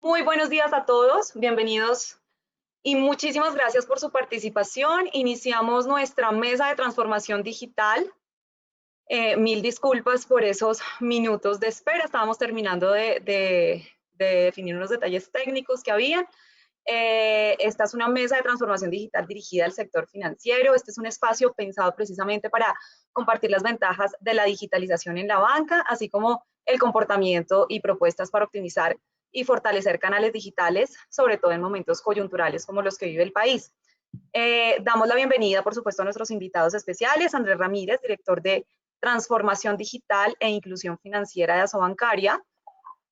Muy buenos días a todos, bienvenidos y muchísimas gracias por su participación. Iniciamos nuestra mesa de transformación digital. Mil disculpas por esos minutos de espera, estábamos terminando de definir unos detalles técnicos que habían. Esta es una mesa de transformación digital dirigida al sector financiero. Este es un espacio pensado precisamente para compartir las ventajas de la digitalización en la banca, así como el comportamiento y propuestas para optimizar y fortalecer canales digitales, sobre todo en momentos coyunturales como los que vive el país. Damos la bienvenida, por supuesto, a nuestros invitados especiales, Andrés Ramírez, director de Transformación Digital e Inclusión Financiera de Asobancaria,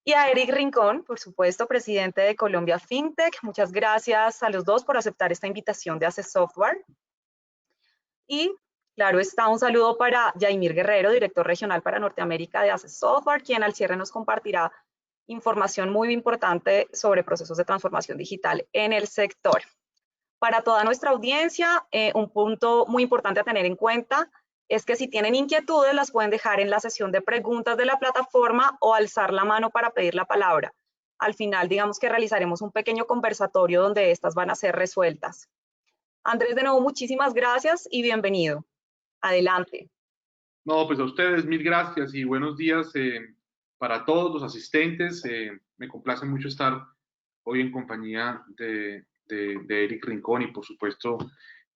y a Eric Rincón, por supuesto, presidente de Colombia FinTech. Muchas gracias a los dos por aceptar esta invitación de Ace Software. Y, claro está, un saludo para Yaimir Guerrero, director regional para Norteamérica de Ace Software, quien al cierre nos compartirá información muy importante sobre procesos de transformación digital en el sector. Para toda nuestra audiencia, un punto muy importante a tener en cuenta es que si tienen inquietudes las pueden dejar en la sesión de preguntas de la plataforma o alzar la mano para pedir la palabra. Al final, digamos que realizaremos un pequeño conversatorio donde estas van a ser resueltas. Andrés, de nuevo, muchísimas gracias y bienvenido. Adelante. No, pues a ustedes mil gracias y buenos días para todos los asistentes. Me complace mucho estar hoy en compañía de Eric Rincón y por supuesto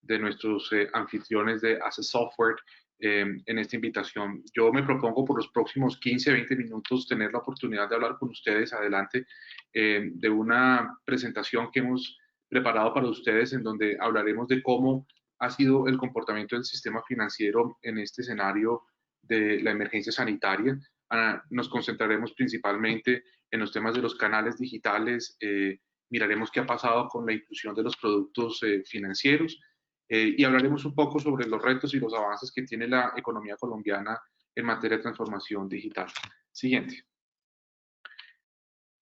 de nuestros anfitriones de Ace Software en esta invitación. Yo me propongo por los próximos 15, 20 minutos tener la oportunidad de hablar con ustedes adelante de una presentación que hemos preparado para ustedes en donde hablaremos de cómo ha sido el comportamiento del sistema financiero en este escenario de la emergencia sanitaria. Nos concentraremos principalmente en los temas de los canales digitales, miraremos qué ha pasado con la inclusión de los productos financieros y hablaremos un poco sobre los retos y los avances que tiene la economía colombiana en materia de transformación digital. Siguiente.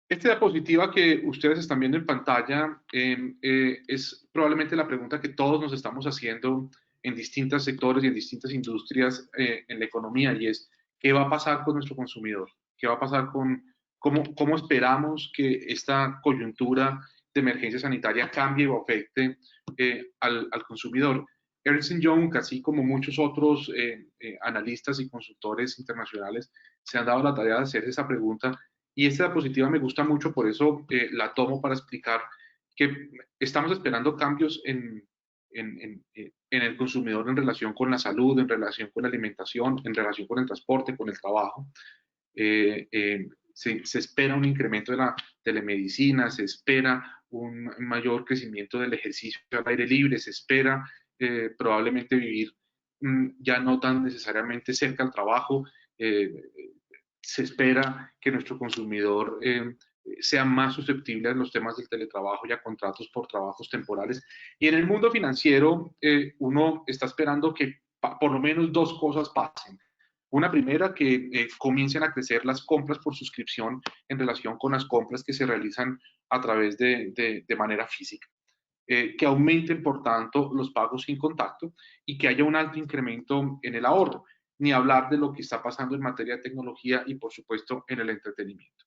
Esta diapositiva que ustedes están viendo en pantalla es probablemente la pregunta que todos nos estamos haciendo en distintos sectores y en distintas industrias en la economía y es, ¿qué va a pasar con nuestro consumidor? ¿Qué va a pasar con cómo esperamos que esta coyuntura de emergencia sanitaria cambie o afecte al consumidor? Ernst Young, así como muchos otros analistas y consultores internacionales, se han dado la tarea de hacer esa pregunta y esta diapositiva me gusta mucho, por eso la tomo para explicar que estamos esperando cambios en el consumidor en relación con la salud, en relación con la alimentación, en relación con el transporte, con el trabajo. Se espera un incremento de la telemedicina, se espera un mayor crecimiento del ejercicio al aire libre, se espera probablemente vivir ya no tan necesariamente cerca al trabajo. Se espera que nuestro consumidor sea más susceptible a los temas del teletrabajo y a contratos por trabajos temporales. Y en el mundo financiero, uno está esperando que por lo menos dos cosas pasen. Una primera, que comiencen a crecer las compras por suscripción en relación con las compras que se realizan a través de manera física. Que aumenten, por tanto, los pagos sin contacto y que haya un alto incremento en el ahorro, ni hablar de lo que está pasando en materia de tecnología y, por supuesto, en el entretenimiento.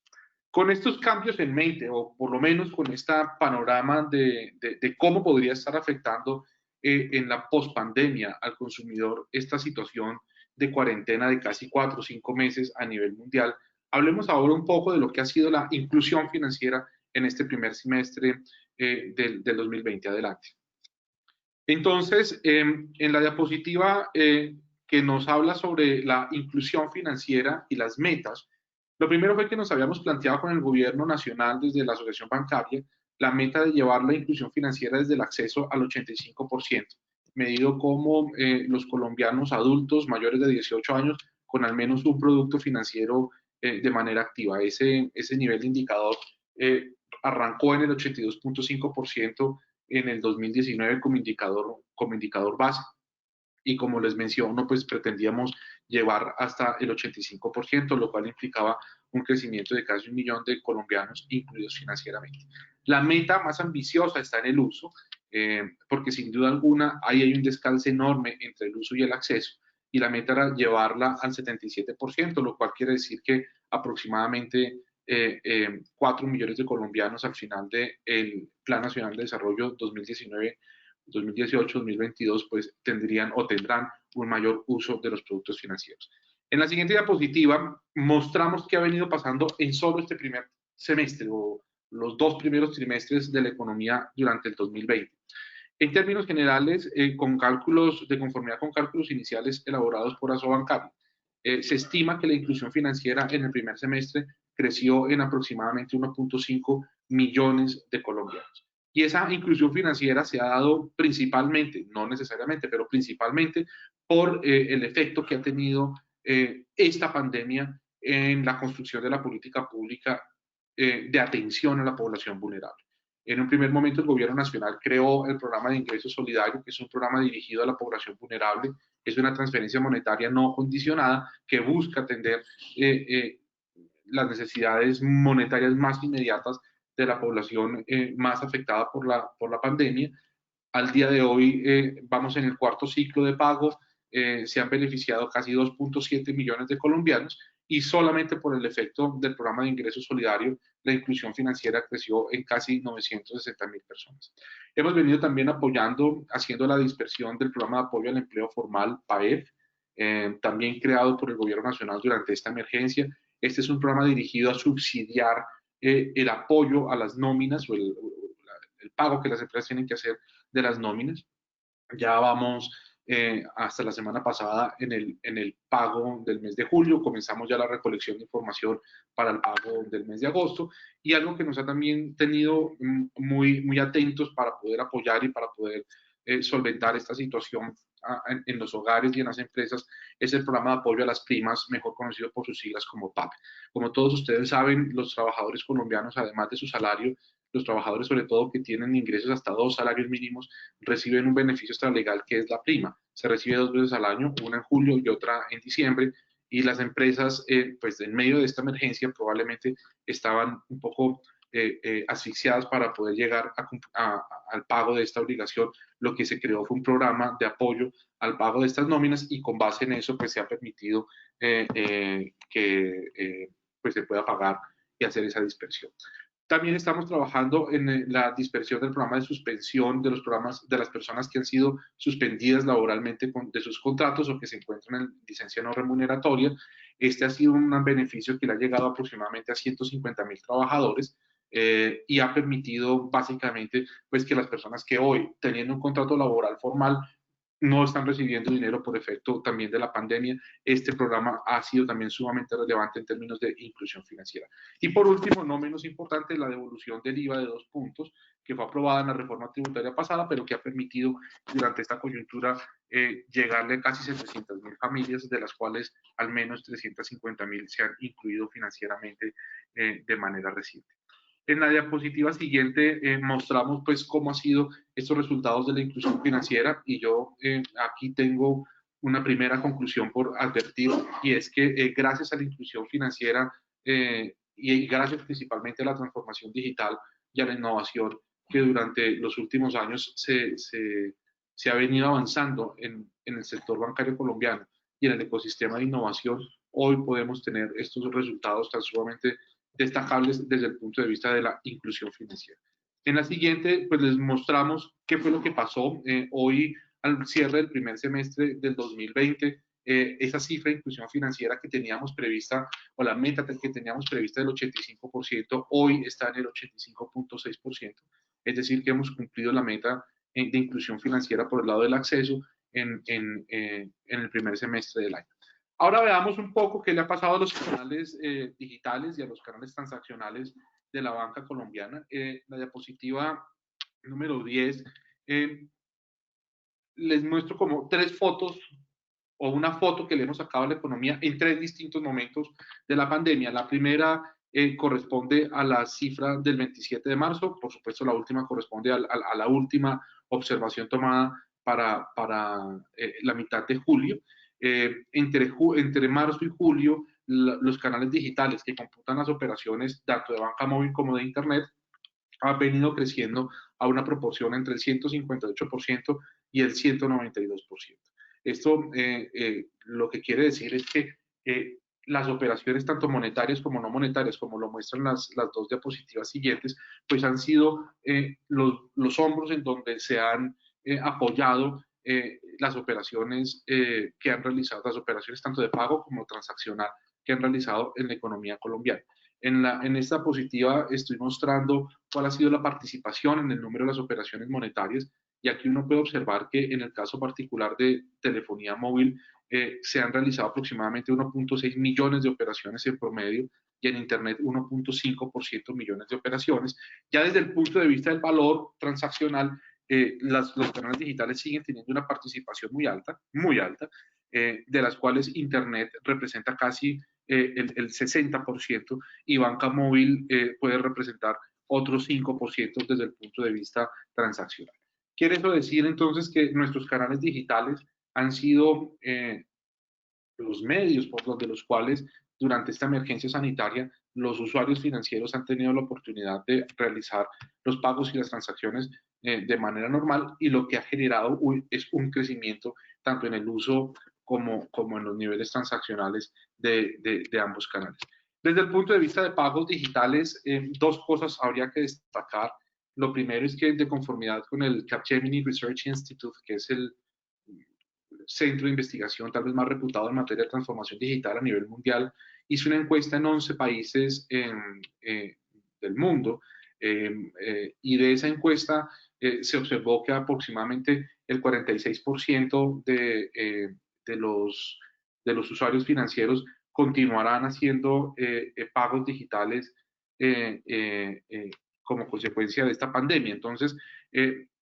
Con estos cambios en mente, o por lo menos con este panorama de cómo podría estar afectando en la pospandemia al consumidor esta situación de cuarentena de casi 4 o 5 meses a nivel mundial, hablemos ahora un poco de lo que ha sido la inclusión financiera en este primer semestre del 2020 adelante. Entonces, en la diapositiva que nos habla sobre la inclusión financiera y las metas, lo primero fue que nos habíamos planteado con el gobierno nacional desde la asociación bancaria la meta de llevar la inclusión financiera desde el acceso al 85%, medido como los colombianos adultos mayores de 18 años con al menos un producto financiero de manera activa. Ese nivel de indicador arrancó en el 82.5% en el 2019 como indicador base. Y como les menciono, pues pretendíamos llevar hasta el 85%, lo cual implicaba un crecimiento de casi 1 millón de colombianos incluidos financieramente. La meta más ambiciosa está en el uso, porque sin duda alguna ahí hay un descalce enorme entre el uso y el acceso, y la meta era llevarla al 77%, lo cual quiere decir que aproximadamente 4 millones de colombianos al final del Plan Nacional de Desarrollo 2019, 2018, 2022, pues tendrían o tendrán un mayor uso de los productos financieros. En la siguiente diapositiva mostramos qué ha venido pasando en solo este primer semestre o los 2 primeros trimestres de la economía durante el 2020. En términos generales, con cálculos de conformidad con cálculos iniciales elaborados por Asobancario, se estima que la inclusión financiera en el primer semestre creció en aproximadamente 1.5 millones de colombianos. Y esa inclusión financiera se ha dado principalmente, no necesariamente, pero principalmente por el efecto que ha tenido esta pandemia en la construcción de la política pública de atención a la población vulnerable. En un primer momento, el gobierno nacional creó el programa de ingreso solidario, que es un programa dirigido a la población vulnerable. Es una transferencia monetaria no condicionada que busca atender las necesidades monetarias más inmediatas de la población más afectada por la pandemia. Al día de hoy vamos en el cuarto ciclo de pago, se han beneficiado casi 2.7 millones de colombianos y solamente por el efecto del programa de ingreso solidario, la inclusión financiera creció en casi 960.000 personas. Hemos venido también apoyando, haciendo la dispersión del programa de apoyo al empleo formal, PAEF, también creado por el gobierno nacional durante esta emergencia. Este es un programa dirigido a subsidiar el apoyo a las nóminas o el pago que las empresas tienen que hacer de las nóminas. Ya vamos hasta la semana pasada en el pago del mes de julio, comenzamos ya la recolección de información para el pago del mes de agosto, y algo que nos ha también tenido muy atentos para poder apoyar y para poder solventar esta situación en los hogares y en las empresas es el programa de apoyo a las primas, mejor conocido por sus siglas como PAP. Como todos ustedes saben, los trabajadores colombianos, además de su salario, los trabajadores sobre todo que tienen ingresos hasta 2 salarios mínimos, reciben un beneficio extralegal que es la prima. Se recibe 2 veces al año, una en julio y otra en diciembre, y las empresas, pues en medio de esta emergencia probablemente estaban un poco asfixiadas para poder llegar al pago de esta obligación. Lo que se creó fue un programa de apoyo al pago de estas nóminas y con base en eso pues se ha permitido que pues se pueda pagar y hacer esa dispersión. También estamos trabajando en la dispersión del programa de suspensión de los programas de las personas que han sido suspendidas laboralmente de sus contratos o que se encuentran en licencia no remuneratoria. Este ha sido un beneficio que le ha llegado aproximadamente a 150.000 trabajadores y ha permitido básicamente pues que las personas que hoy teniendo un contrato laboral formal no están recibiendo dinero por efecto también de la pandemia. Este programa ha sido también sumamente relevante en términos de inclusión financiera. Y por último, no menos importante, la devolución del IVA de 2 puntos, que fue aprobada en la reforma tributaria pasada, pero que ha permitido durante esta coyuntura llegarle a casi 700.000 familias, de las cuales al menos 350.000 se han incluido financieramente de manera reciente. En la diapositiva siguiente mostramos pues cómo han sido estos resultados de la inclusión financiera y yo aquí tengo una primera conclusión por advertir y es que gracias a la inclusión financiera y gracias principalmente a la transformación digital y a la innovación que durante los últimos años se ha venido avanzando en el sector bancario colombiano y en el ecosistema de innovación, hoy podemos tener estos resultados tan sumamente destacables desde el punto de vista de la inclusión financiera. En la siguiente, pues les mostramos qué fue lo que pasó hoy al cierre del primer semestre del 2020. Esa cifra de inclusión financiera que teníamos prevista, o la meta que teníamos prevista del 85%, hoy está en el 85.6%. Es decir, que hemos cumplido la meta de inclusión financiera por el lado del acceso en el primer semestre del año. Ahora veamos un poco qué le ha pasado a los canales digitales y a los canales transaccionales de la banca colombiana. La diapositiva número 10, les muestro como 3 fotos o una foto que le hemos sacado a la economía en 3 distintos momentos de la pandemia. La primera corresponde a la cifra del 27 de marzo, por supuesto la última corresponde a la última observación tomada para la mitad de julio. Entre marzo y julio, los canales digitales que computan las operaciones tanto de banca móvil como de Internet han venido creciendo a una proporción entre el 158% y el 192%. Esto lo que quiere decir es que las operaciones tanto monetarias como no monetarias, como lo muestran las dos diapositivas siguientes, pues han sido los hombros en donde se han apoyado las operaciones que han realizado, las operaciones tanto de pago como transaccional que han realizado en la economía colombiana. En esta diapositiva estoy mostrando cuál ha sido la participación en el número de las operaciones monetarias, y aquí uno puede observar que en el caso particular de telefonía móvil se han realizado aproximadamente 1.6 millones de operaciones en promedio, y en Internet 1.5% millones de operaciones. Ya desde el punto de vista del valor transaccional, los canales digitales siguen teniendo una participación muy alta, de las cuales Internet representa casi el 60%, y banca móvil puede representar otro 5% desde el punto de vista transaccional. Quiere eso decir entonces que nuestros canales digitales han sido los medios por donde los cuales durante esta emergencia sanitaria los usuarios financieros han tenido la oportunidad de realizar los pagos y las transacciones de manera normal, y lo que ha generado es un crecimiento tanto en el uso como en los niveles transaccionales de ambos canales. Desde el punto de vista de pagos digitales, dos cosas habría que destacar. Lo primero es que, de conformidad con el Capgemini Research Institute, que es el centro de investigación tal vez más reputado en materia de transformación digital a nivel mundial, hizo una encuesta en 11 países del mundo, y de esa encuesta se observó que aproximadamente el 46% de los usuarios financieros continuarán haciendo pagos digitales como consecuencia de esta pandemia. Entonces,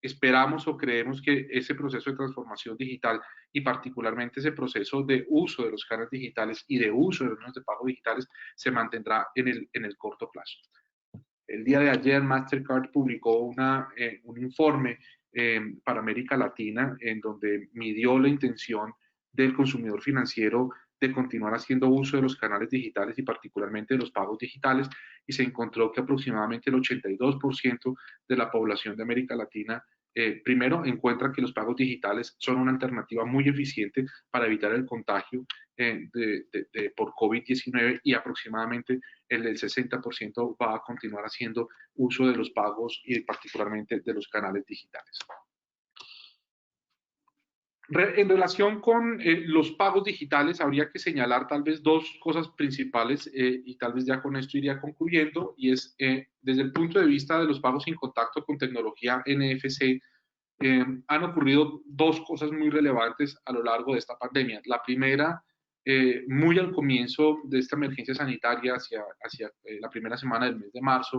esperamos o creemos que ese proceso de transformación digital, y particularmente ese proceso de uso de los canales digitales y de uso de los medios de pago digitales, se mantendrá en el corto plazo. El día de ayer Mastercard publicó un informe para América Latina, en donde midió la intención del consumidor financiero de continuar haciendo uso de los canales digitales y particularmente de los pagos digitales, y se encontró que aproximadamente el 82% de la población de América Latina primero encuentra que los pagos digitales son una alternativa muy eficiente para evitar el contagio por COVID-19, y aproximadamente el 60% va a continuar haciendo uso de los pagos y particularmente de los canales digitales. En relación con los pagos digitales, habría que señalar tal vez dos cosas principales, y tal vez ya con esto iría concluyendo, y es desde el punto de vista de los pagos sin contacto con tecnología NFC, han ocurrido dos cosas muy relevantes a lo largo de esta pandemia. La primera, muy al comienzo de esta emergencia sanitaria, hacia la primera semana del mes de marzo,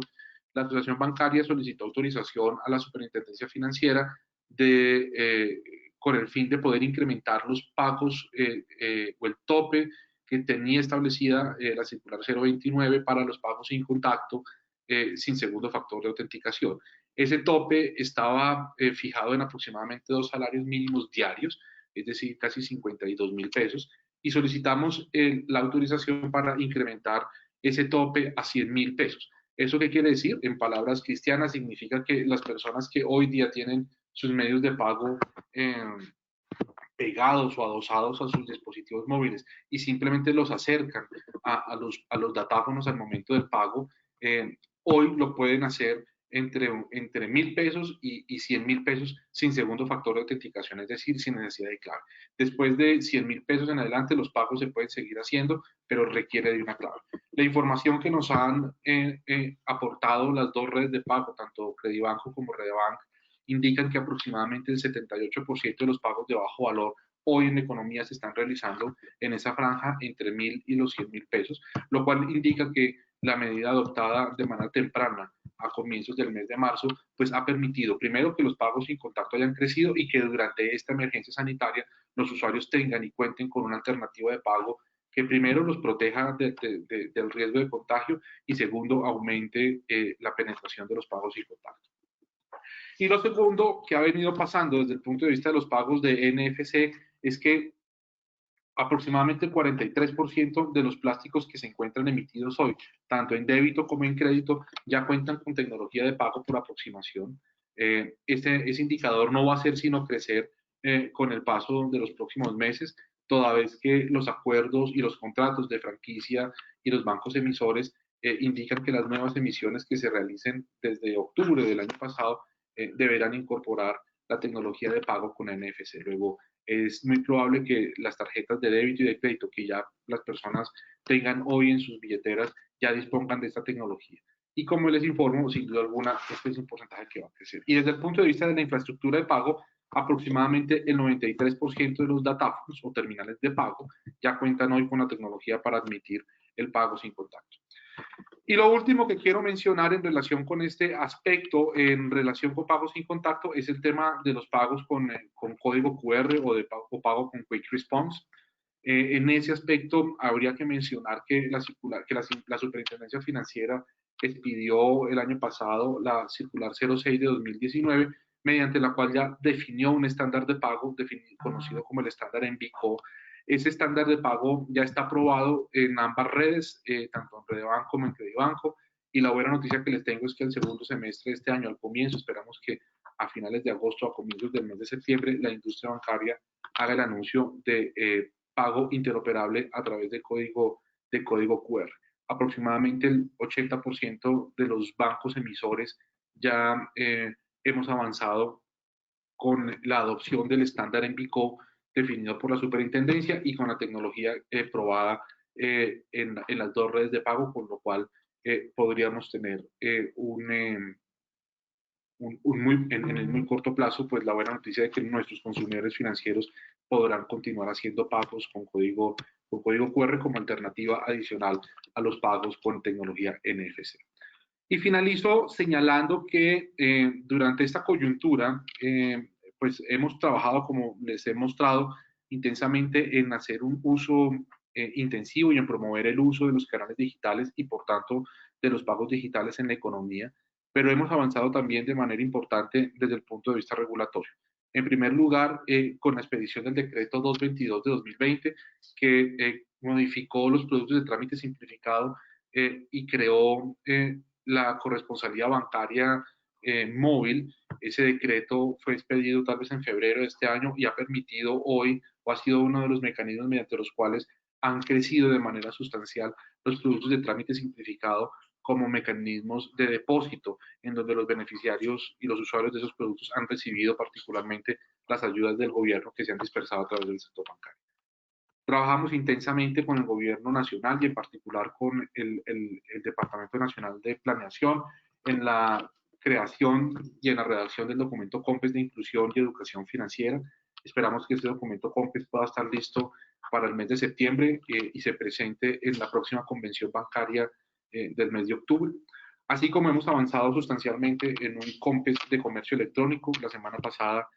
la Asociación Bancaria solicitó autorización a la Superintendencia Financiera con el fin de poder incrementar los pagos o el tope que tenía establecida la circular 029 para los pagos sin contacto sin segundo factor de autenticación. Ese tope estaba fijado en aproximadamente 2 salarios mínimos diarios, es decir, casi 52.000 pesos, y solicitamos la autorización para incrementar ese tope a 100.000 pesos. ¿Eso qué quiere decir? En palabras cristianas, significa que las personas que hoy día tienen sus medios de pago pegados o adosados a sus dispositivos móviles y simplemente los acercan a los datáfonos al momento del pago, hoy lo pueden hacer entre 1.000 pesos y 100.000 pesos sin segundo factor de autenticación, es decir, sin necesidad de clave. Después de 100.000 pesos en adelante, los pagos se pueden seguir haciendo, pero requiere de una clave. La información que nos han aportado las dos redes de pago, tanto Credibanco como Redebank, indican que aproximadamente el 78% de los pagos de bajo valor hoy en la economía se están realizando en esa franja entre 1.000 y los 100.000 pesos, lo cual indica que la medida adoptada de manera temprana a comienzos del mes de marzo, pues ha permitido primero que los pagos sin contacto hayan crecido, y que durante esta emergencia sanitaria los usuarios tengan y cuenten con una alternativa de pago que primero los proteja del riesgo de contagio, y segundo aumente la penetración de los pagos sin contacto. Y lo segundo que ha venido pasando desde el punto de vista de los pagos de NFC es que aproximadamente el 43% de los plásticos que se encuentran emitidos hoy, tanto en débito como en crédito, ya cuentan con tecnología de pago por aproximación. Ese indicador no va a hacer sino crecer con el paso de los próximos meses. toda vez que los acuerdos y los contratos de franquicia y los bancos emisores indican que las nuevas emisiones que se realicen desde octubre del año pasado deberán incorporar la tecnología de pago con NFC. Luego, es muy probable que las tarjetas de débito y de crédito que ya las personas tengan hoy en sus billeteras ya dispongan de esta tecnología. Y como les informo, sin duda alguna, este es un porcentaje que va a crecer. Y desde el punto de vista de la infraestructura de pago, aproximadamente el 93% de los datáfonos o terminales de pago ya cuentan hoy con la tecnología para admitir el pago sin contacto. Y lo último que quiero mencionar en relación con este aspecto, en relación con pagos sin contacto, es el tema de los pagos con código QR o pago con Quick Response. En ese aspecto, habría que mencionar que la Superintendencia Financiera expidió el año pasado la circular 06 de 2019, mediante la cual ya definió un estándar de pago conocido como el estándar ENVICO. Ese estándar de pago ya está aprobado en ambas redes, tanto en Redebanco como en Credibanco, y la buena noticia que les tengo es que el segundo semestre de este año, al comienzo, esperamos que a finales de agosto, a comienzos del mes de septiembre, la industria bancaria haga el anuncio de pago interoperable a través de código QR. Aproximadamente el 80% de los bancos emisores ya hemos avanzado con la adopción del estándar ENVICO definido por la superintendencia y con la tecnología probada en las dos redes de pago, con lo cual podríamos tener en el muy corto plazo, pues la buena noticia de que nuestros consumidores financieros podrán continuar haciendo pagos con código QR como alternativa adicional a los pagos con tecnología NFC. Y finalizo señalando que durante esta coyuntura, pues hemos trabajado, como les he mostrado, intensamente en hacer un uso intensivo y en promover el uso de los canales digitales y, por tanto, de los pagos digitales en la economía, pero hemos avanzado también de manera importante desde el punto de vista regulatorio. En primer lugar, con la expedición del decreto 222 de 2020, que modificó los productos de trámite simplificado y creó la corresponsalía bancaria móvil. Ese decreto fue expedido tal vez en febrero de este año y ha permitido hoy, o ha sido uno de los mecanismos mediante los cuales han crecido de manera sustancial los productos de trámite simplificado como mecanismos de depósito, en donde los beneficiarios y los usuarios de esos productos han recibido particularmente las ayudas del gobierno que se han dispersado a través del sector bancario. Trabajamos intensamente con el gobierno nacional y en particular con el Departamento Nacional de Planeación en la creación y en la redacción del documento COMPES de Inclusión y Educación Financiera. Esperamos que este documento COMPES pueda estar listo para el mes de septiembre y se presente en la próxima convención bancaria del mes de octubre. Así como hemos avanzado sustancialmente en un COMPES de comercio electrónico, la semana pasada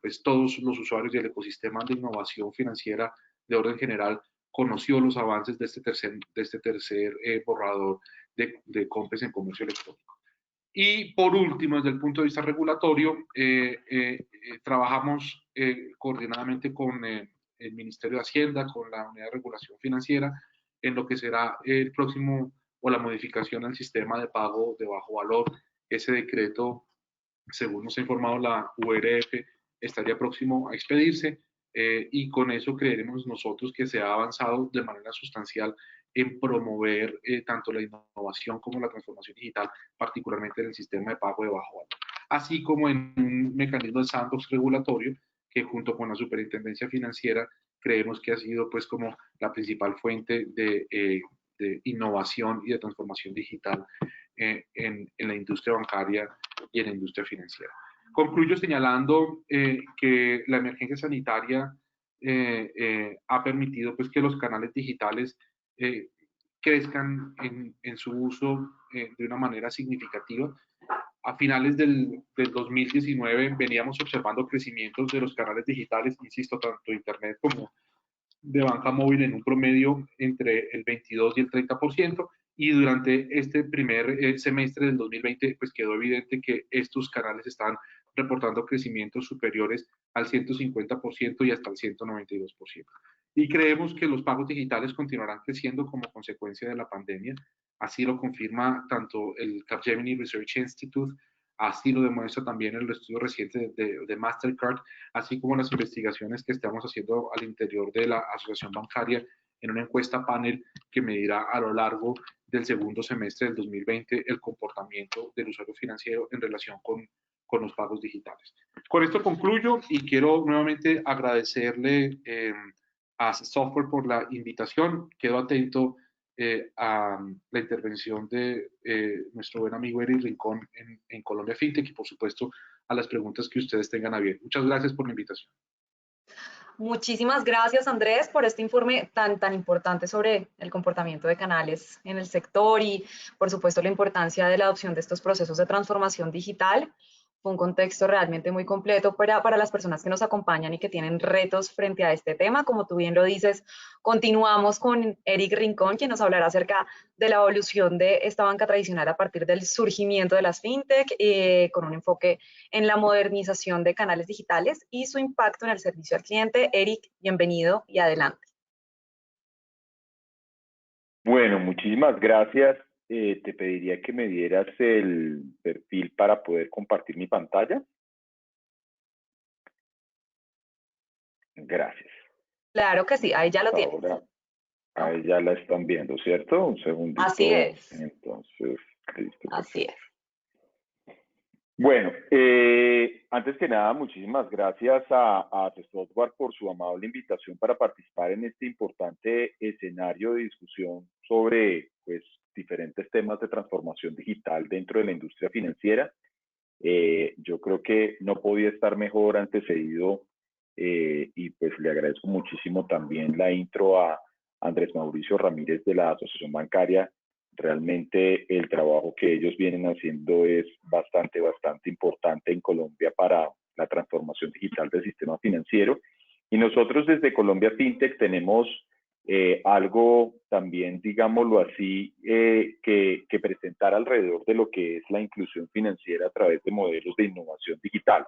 pues todos los usuarios del ecosistema de innovación financiera de orden general conoció los avances de este tercer borrador de COMPES en comercio electrónico. Y por último, desde el punto de vista regulatorio, trabajamos coordinadamente con el Ministerio de Hacienda, con la Unidad de Regulación Financiera, en lo que será el próximo o la modificación al sistema de pago de bajo valor. Ese decreto, según nos ha informado la URF, estaría próximo a expedirse y con eso creeremos nosotros que se ha avanzado de manera sustancial en promover tanto la innovación como la transformación digital, particularmente en el sistema de pago de bajo valor, así como en un mecanismo de sandbox regulatorio que junto con la Superintendencia Financiera creemos que ha sido pues como la principal fuente de innovación y de transformación digital en la industria bancaria y en la industria financiera. Concluyo señalando que la emergencia sanitaria ha permitido pues, que los canales digitales crezcan en su uso de una manera significativa. A finales del 2019 veníamos observando crecimientos de los canales digitales, insisto, tanto Internet como de banca móvil en un promedio entre el 22 y el 30%, y durante este primer semestre del 2020 pues quedó evidente que estos canales están reportando crecimientos superiores al 150% y hasta el 192%. Y creemos que los pagos digitales continuarán creciendo como consecuencia de la pandemia. Así lo confirma tanto el Capgemini Research Institute, Así lo demuestra también el estudio reciente de Mastercard, así como las investigaciones que estamos haciendo al interior de la asociación bancaria en una encuesta panel que medirá a lo largo del segundo semestre del 2020 el comportamiento del usuario financiero en relación con los pagos digitales. Con esto concluyo y quiero nuevamente agradecerle a Software por la invitación. Quedo atento a la intervención de nuestro buen amigo Eric Rincón en Colombia FinTech y por supuesto a las preguntas que ustedes tengan a bien. Muchas gracias por la invitación. Muchísimas gracias, Andrés, por este informe tan importante sobre el comportamiento de canales en el sector y, por supuesto, la importancia de la adopción de estos procesos de transformación digital. Fue un contexto realmente muy completo para las personas que nos acompañan y que tienen retos frente a este tema. Como tú bien lo dices, continuamos con Eric Rincón, quien nos hablará acerca de la evolución de esta banca tradicional a partir del surgimiento de las fintech, con un enfoque en la modernización de canales digitales y su impacto en el servicio al cliente. Eric, bienvenido y adelante. Bueno, muchísimas gracias. Te pediría que me dieras el perfil para poder compartir mi pantalla. Gracias. Claro que sí, ahí ya lo tienes. Ahora, ahí ya la están viendo, ¿cierto? Un segundito. Así es. Entonces, listo. Así es. Bueno, antes que nada, muchísimas gracias a Software por su amable invitación para participar en este importante escenario de discusión sobre pues, diferentes temas de transformación digital dentro de la industria financiera. Yo creo que no podía estar mejor antecedido y pues le agradezco muchísimo también la intro a Andrés Mauricio Ramírez de la Asociación Bancaria. Realmente el trabajo que ellos vienen haciendo es bastante importante en Colombia para la transformación digital del sistema financiero. Y nosotros desde Colombia FinTech tenemos algo también, digámoslo así, que presentar alrededor de lo que es la inclusión financiera a través de modelos de innovación digital.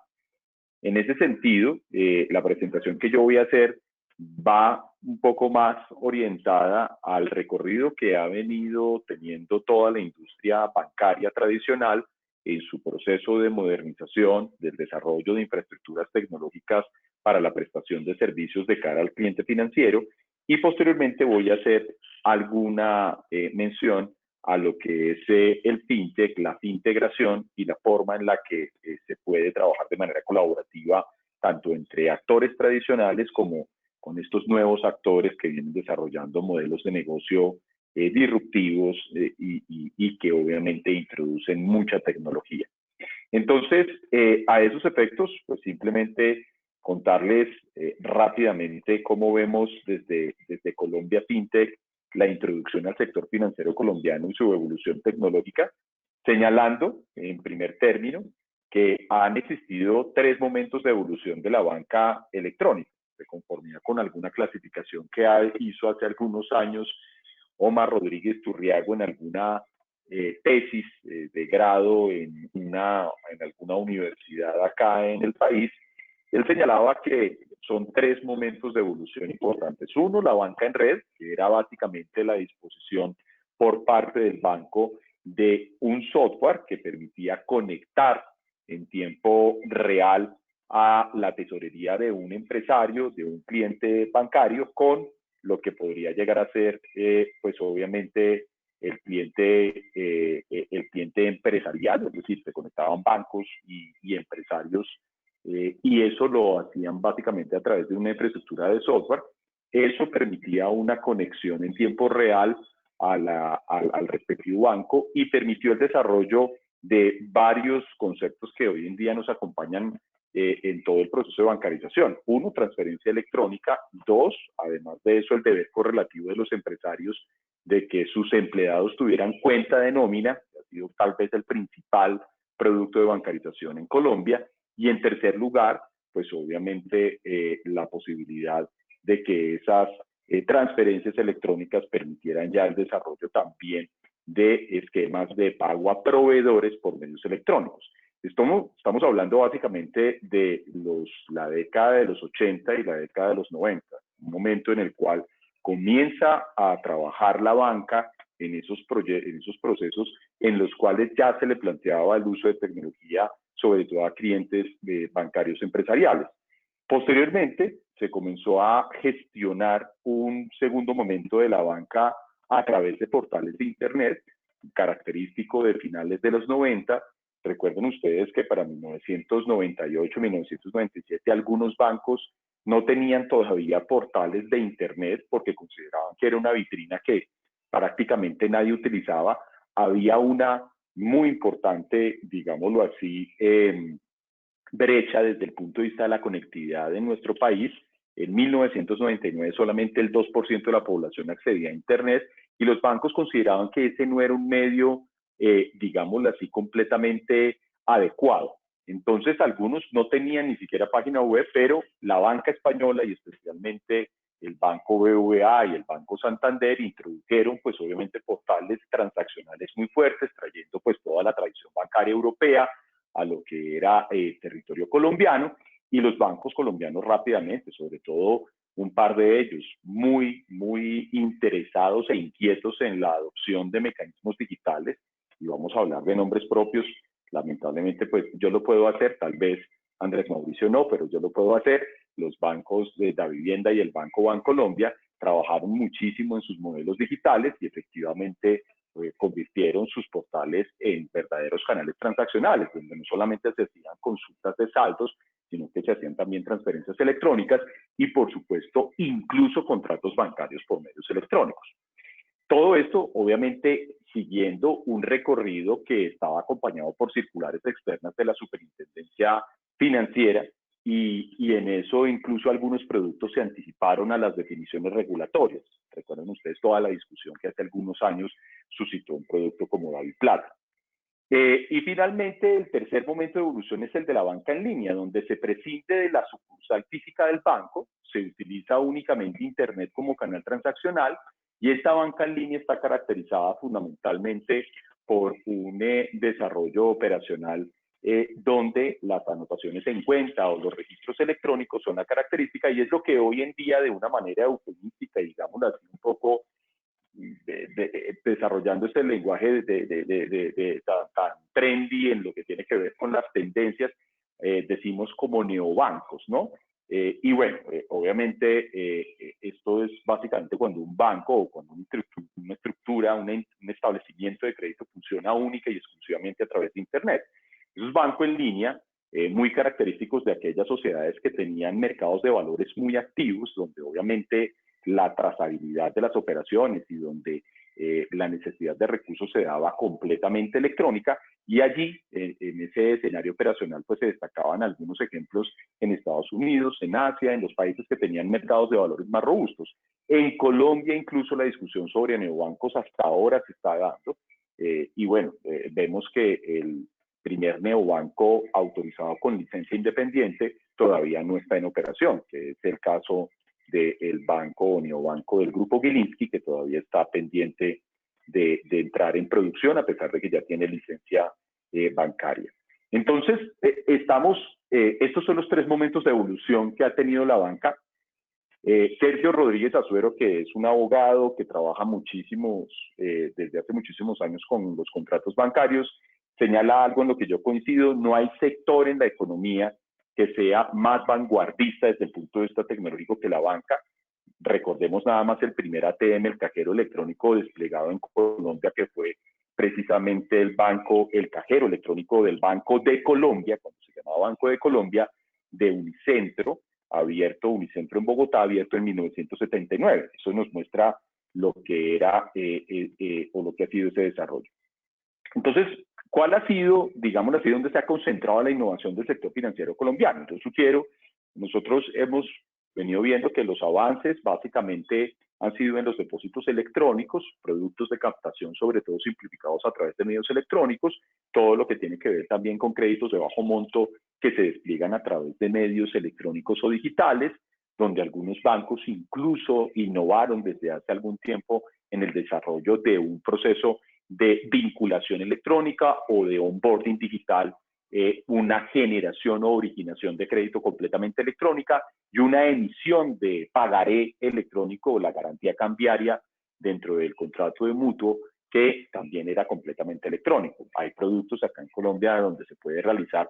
En ese sentido, la presentación que yo voy a hacer va un poco más orientada al recorrido que ha venido teniendo toda la industria bancaria tradicional en su proceso de modernización, del desarrollo de infraestructuras tecnológicas para la prestación de servicios de cara al cliente financiero, y posteriormente voy a hacer alguna mención a lo que es el fintech, la fintegración y la forma en la que se puede trabajar de manera colaborativa tanto entre actores tradicionales como con estos nuevos actores que vienen desarrollando modelos de negocio disruptivos y que obviamente introducen mucha tecnología. Entonces, a esos efectos, pues simplemente contarles rápidamente cómo vemos desde Colombia FinTech la introducción al sector financiero colombiano y su evolución tecnológica, señalando en primer término que han existido 3 momentos de evolución de la banca electrónica, de conformidad con alguna clasificación que hizo hace algunos años Omar Rodríguez Turriago en alguna tesis de grado en alguna universidad acá en el país. Él señalaba que son 3 momentos de evolución importantes. Uno, la banca en red, que era básicamente la disposición por parte del banco de un software que permitía conectar en tiempo real a la tesorería de un empresario, de un cliente bancario, con lo que podría llegar a ser, pues obviamente, el cliente empresarial, es decir, se conectaban bancos y empresarios y eso lo hacían básicamente a través de una infraestructura de software. Eso permitía una conexión en tiempo real al respectivo banco y permitió el desarrollo de varios conceptos que hoy en día nos acompañan en todo el proceso de bancarización. 1, transferencia electrónica. 2, además de eso, el deber correlativo de los empresarios de que sus empleados tuvieran cuenta de nómina, que ha sido tal vez el principal producto de bancarización en Colombia. Y en tercer lugar, pues obviamente la posibilidad de que esas transferencias electrónicas permitieran ya el desarrollo también de esquemas de pago a proveedores por medios electrónicos. Estamos hablando básicamente de la década de los 80 y la década de los 90, un momento en el cual comienza a trabajar la banca en esos procesos en los cuales ya se le planteaba el uso de tecnología, sobre todo a clientes bancarios empresariales. Posteriormente, se comenzó a gestionar un segundo momento de la banca a través de portales de Internet, característico de finales de los 90. Recuerden ustedes que para 1998, 1997, algunos bancos no tenían todavía portales de Internet porque consideraban que era una vitrina que prácticamente nadie utilizaba. Había una muy importante, digámoslo así, brecha desde el punto de vista de la conectividad en nuestro país. En 1999 solamente el 2% de la población accedía a Internet y los bancos consideraban que ese no era un medio, digámoslo así, completamente adecuado. Entonces algunos no tenían ni siquiera página web, pero la banca española y especialmente el Banco BBVA y el Banco Santander introdujeron pues obviamente portales transaccionales muy fuertes, trayendo pues toda la tradición bancaria europea a lo que era territorio colombiano, y los bancos colombianos rápidamente, sobre todo un par de ellos, muy interesados e inquietos en la adopción de mecanismos digitales, y vamos a hablar de nombres propios. Lamentablemente, pues yo lo puedo hacer, tal vez Andrés Mauricio no, pero yo lo puedo hacer. Los bancos de Davivienda y el Banco Bancolombia trabajaron muchísimo en sus modelos digitales y efectivamente convirtieron sus portales en verdaderos canales transaccionales, donde no solamente se hacían consultas de saldos, sino que se hacían también transferencias electrónicas y, por supuesto, incluso contratos bancarios por medios electrónicos. Todo esto, obviamente, siguiendo un recorrido que estaba acompañado por circulares externas de la Superintendencia Financiera, y en eso incluso algunos productos se anticiparon a las definiciones regulatorias. Recuerden ustedes toda la discusión que hace algunos años suscitó un producto como DaviPlata. Y finalmente, el tercer momento de evolución es el de la banca en línea, donde se prescinde de la sucursal física del banco, se utiliza únicamente Internet como canal transaccional, y esta banca en línea está caracterizada fundamentalmente por un desarrollo operacional donde las anotaciones en cuenta o los registros electrónicos son la característica, y es lo que hoy en día, de una manera eufemística, digamos así, un poco desarrollando este lenguaje tan trendy en lo que tiene que ver con las tendencias, decimos como neobancos, ¿no? Y bueno, obviamente esto es básicamente cuando un banco o cuando una estructura, un establecimiento de crédito funciona única y exclusivamente a través de Internet. Esos bancos en línea, muy característicos de aquellas sociedades que tenían mercados de valores muy activos, donde obviamente la trazabilidad de las operaciones y donde la necesidad de recursos se daba completamente electrónica, y allí, en ese escenario operacional, pues se destacaban algunos ejemplos en Estados Unidos, en Asia, en los países que tenían mercados de valores más robustos. En Colombia, incluso la discusión sobre neobancos hasta ahora se está dando, y bueno, vemos que el primer neobanco autorizado con licencia independiente todavía no está en operación, que es el caso del banco o neobanco del grupo Gilinski, que todavía está pendiente de entrar en producción a pesar de que ya tiene licencia bancaria. Entonces, estos son los tres momentos de evolución que ha tenido la banca. Sergio Rodríguez Azuero, que es un abogado que trabaja desde hace muchísimos años con los contratos bancarios, señala algo en lo que yo coincido: no hay sector en la economía que sea más vanguardista desde el punto de vista tecnológico que la banca. Recordemos nada más el primer ATM, el cajero electrónico desplegado en Colombia, que fue precisamente el cajero electrónico del Banco de Colombia, cuando se llamaba Banco de Colombia, de Unicentro en Bogotá, abierto en 1979. Eso nos muestra lo que era o lo que ha sido ese desarrollo. Entonces, ¿cuál ha sido, digámoslo así, donde se ha concentrado la innovación del sector financiero colombiano? Entonces, nosotros hemos venido viendo que los avances básicamente han sido en los depósitos electrónicos, productos de captación sobre todo simplificados a través de medios electrónicos, todo lo que tiene que ver también con créditos de bajo monto que se despliegan a través de medios electrónicos o digitales, donde algunos bancos incluso innovaron desde hace algún tiempo en el desarrollo de un proceso de vinculación electrónica o de onboarding digital, una generación o originación de crédito completamente electrónica y una emisión de pagaré electrónico o la garantía cambiaria dentro del contrato de mutuo que también era completamente electrónico. Hay productos acá en Colombia donde se puede realizar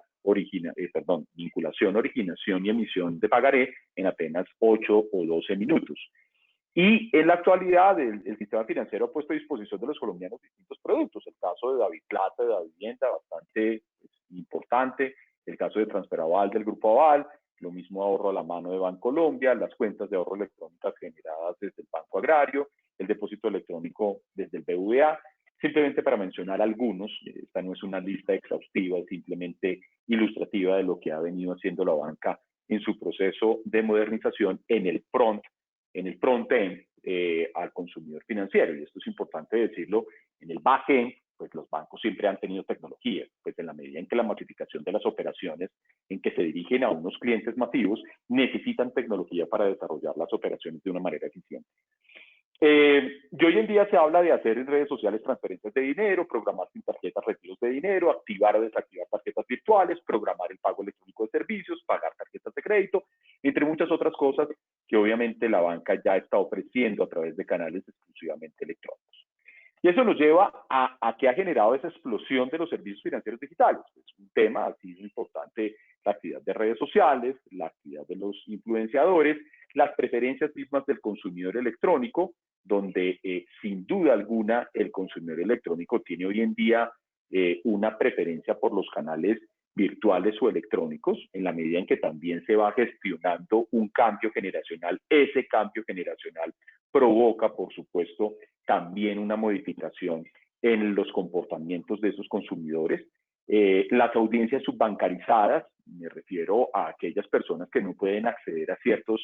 vinculación, originación y emisión de pagaré en apenas 8 o 12 minutos. Y en la actualidad el sistema financiero ha puesto a disposición de los colombianos distintos productos. El caso de David Plata, de Davivienda, bastante importante. El caso de Transfer Aval del Grupo Aval, lo mismo ahorro a la mano de Bancolombia, las cuentas de ahorro electrónicas generadas desde el Banco Agrario, el depósito electrónico desde el BVA. Simplemente para mencionar algunos, esta no es una lista exhaustiva, es simplemente ilustrativa de lo que ha venido haciendo la banca en su proceso de modernización en el front-end al consumidor financiero. Y esto es importante decirlo, en el back-end, pues los bancos siempre han tenido tecnología, pues en la medida en que la masificación de las operaciones en que se dirigen a unos clientes masivos necesitan tecnología para desarrollar las operaciones de una manera eficiente. Y hoy en día se habla de hacer en redes sociales transferencias de dinero, programar sin tarjetas retiros de dinero, activar o desactivar tarjetas virtuales, programar el pago electrónico de servicios, pagar tarjetas de crédito, entre muchas otras cosas que obviamente la banca ya está ofreciendo a través de canales exclusivamente electrónicos. Y eso nos lleva a que ha generado esa explosión de los servicios financieros digitales. Es un tema, ha sido importante la actividad de redes sociales, la actividad de los influenciadores, las preferencias mismas del consumidor electrónico, donde sin duda alguna el consumidor electrónico tiene hoy en día una preferencia por los canales virtuales o electrónicos, en la medida en que también se va gestionando un cambio generacional. Ese cambio generacional provoca, por supuesto, también una modificación en los comportamientos de esos consumidores. Las audiencias subbancarizadas, me refiero a aquellas personas que no pueden acceder a ciertos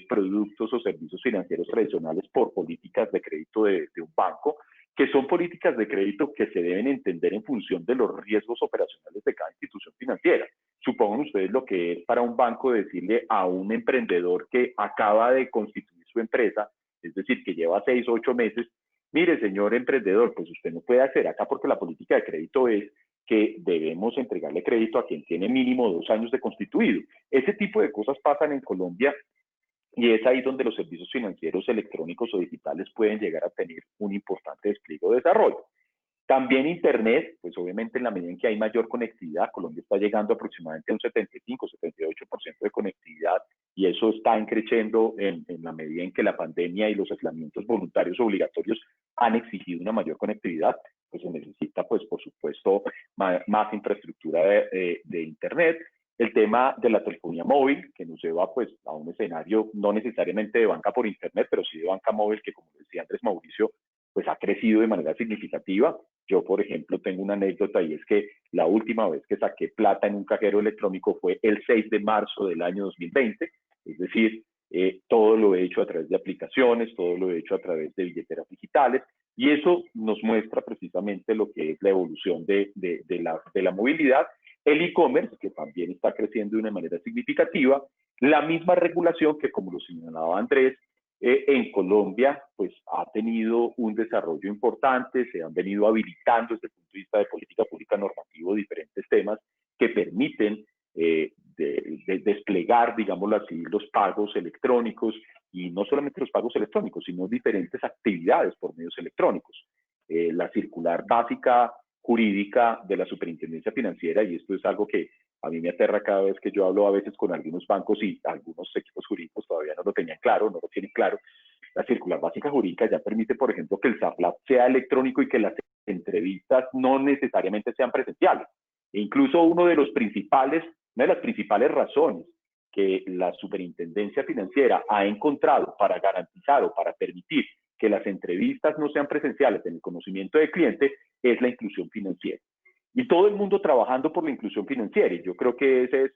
productos o servicios financieros tradicionales por políticas de crédito de un banco, que son políticas de crédito que se deben entender en función de los riesgos operacionales de cada institución financiera. Supongan ustedes lo que es para un banco decirle a un emprendedor que acaba de constituir su empresa, es decir, que lleva 6 o 8 meses, mire, señor emprendedor, pues usted no puede acceder acá porque la política de crédito es que debemos entregarle crédito a quien tiene mínimo 2 años de constituido. Ese tipo de cosas pasan en Colombia y es ahí donde los servicios financieros electrónicos o digitales pueden llegar a tener un importante despliegue o desarrollo. También Internet, pues obviamente en la medida en que hay mayor conectividad, Colombia está llegando aproximadamente a un 75-78% de conectividad y eso está creciendo en la medida en que la pandemia y los aislamientos voluntarios obligatorios han exigido una mayor conectividad, pues se necesita, pues por supuesto, más infraestructura de Internet. El tema de la telefonía móvil, que nos lleva pues a un escenario no necesariamente de banca por Internet, pero sí de banca móvil, que como decía Andrés Mauricio, pues ha crecido de manera significativa. Yo, por ejemplo, tengo una anécdota y es que la última vez que saqué plata en un cajero electrónico fue el 6 de marzo del año 2020, es decir, todo lo he hecho a través de aplicaciones, todo lo he hecho a través de billeteras digitales, y eso nos muestra precisamente lo que es la evolución de la movilidad. El e-commerce, que también está creciendo de una manera significativa, la misma regulación que, como lo señalaba Andrés, en Colombia pues ha tenido un desarrollo importante, se han venido habilitando desde el punto de vista de política pública normativo diferentes temas que permiten desplegar, digámoslo así, los pagos electrónicos, y no solamente los pagos electrónicos, sino diferentes actividades por medios electrónicos. La circular básica jurídica de la Superintendencia Financiera, y esto es algo que a mí me aterra cada vez que yo hablo a veces con algunos bancos y algunos equipos jurídicos todavía no lo tenían claro, no lo tienen claro. La circular básica jurídica ya permite, por ejemplo, que el SAFLAP sea electrónico y que las entrevistas no necesariamente sean presenciales. E incluso una de las principales razones que la Superintendencia Financiera ha encontrado para garantizar o para permitir que las entrevistas no sean presenciales en el conocimiento del cliente es la inclusión financiera. Y todo el mundo trabajando por la inclusión financiera. Y yo creo que ese es,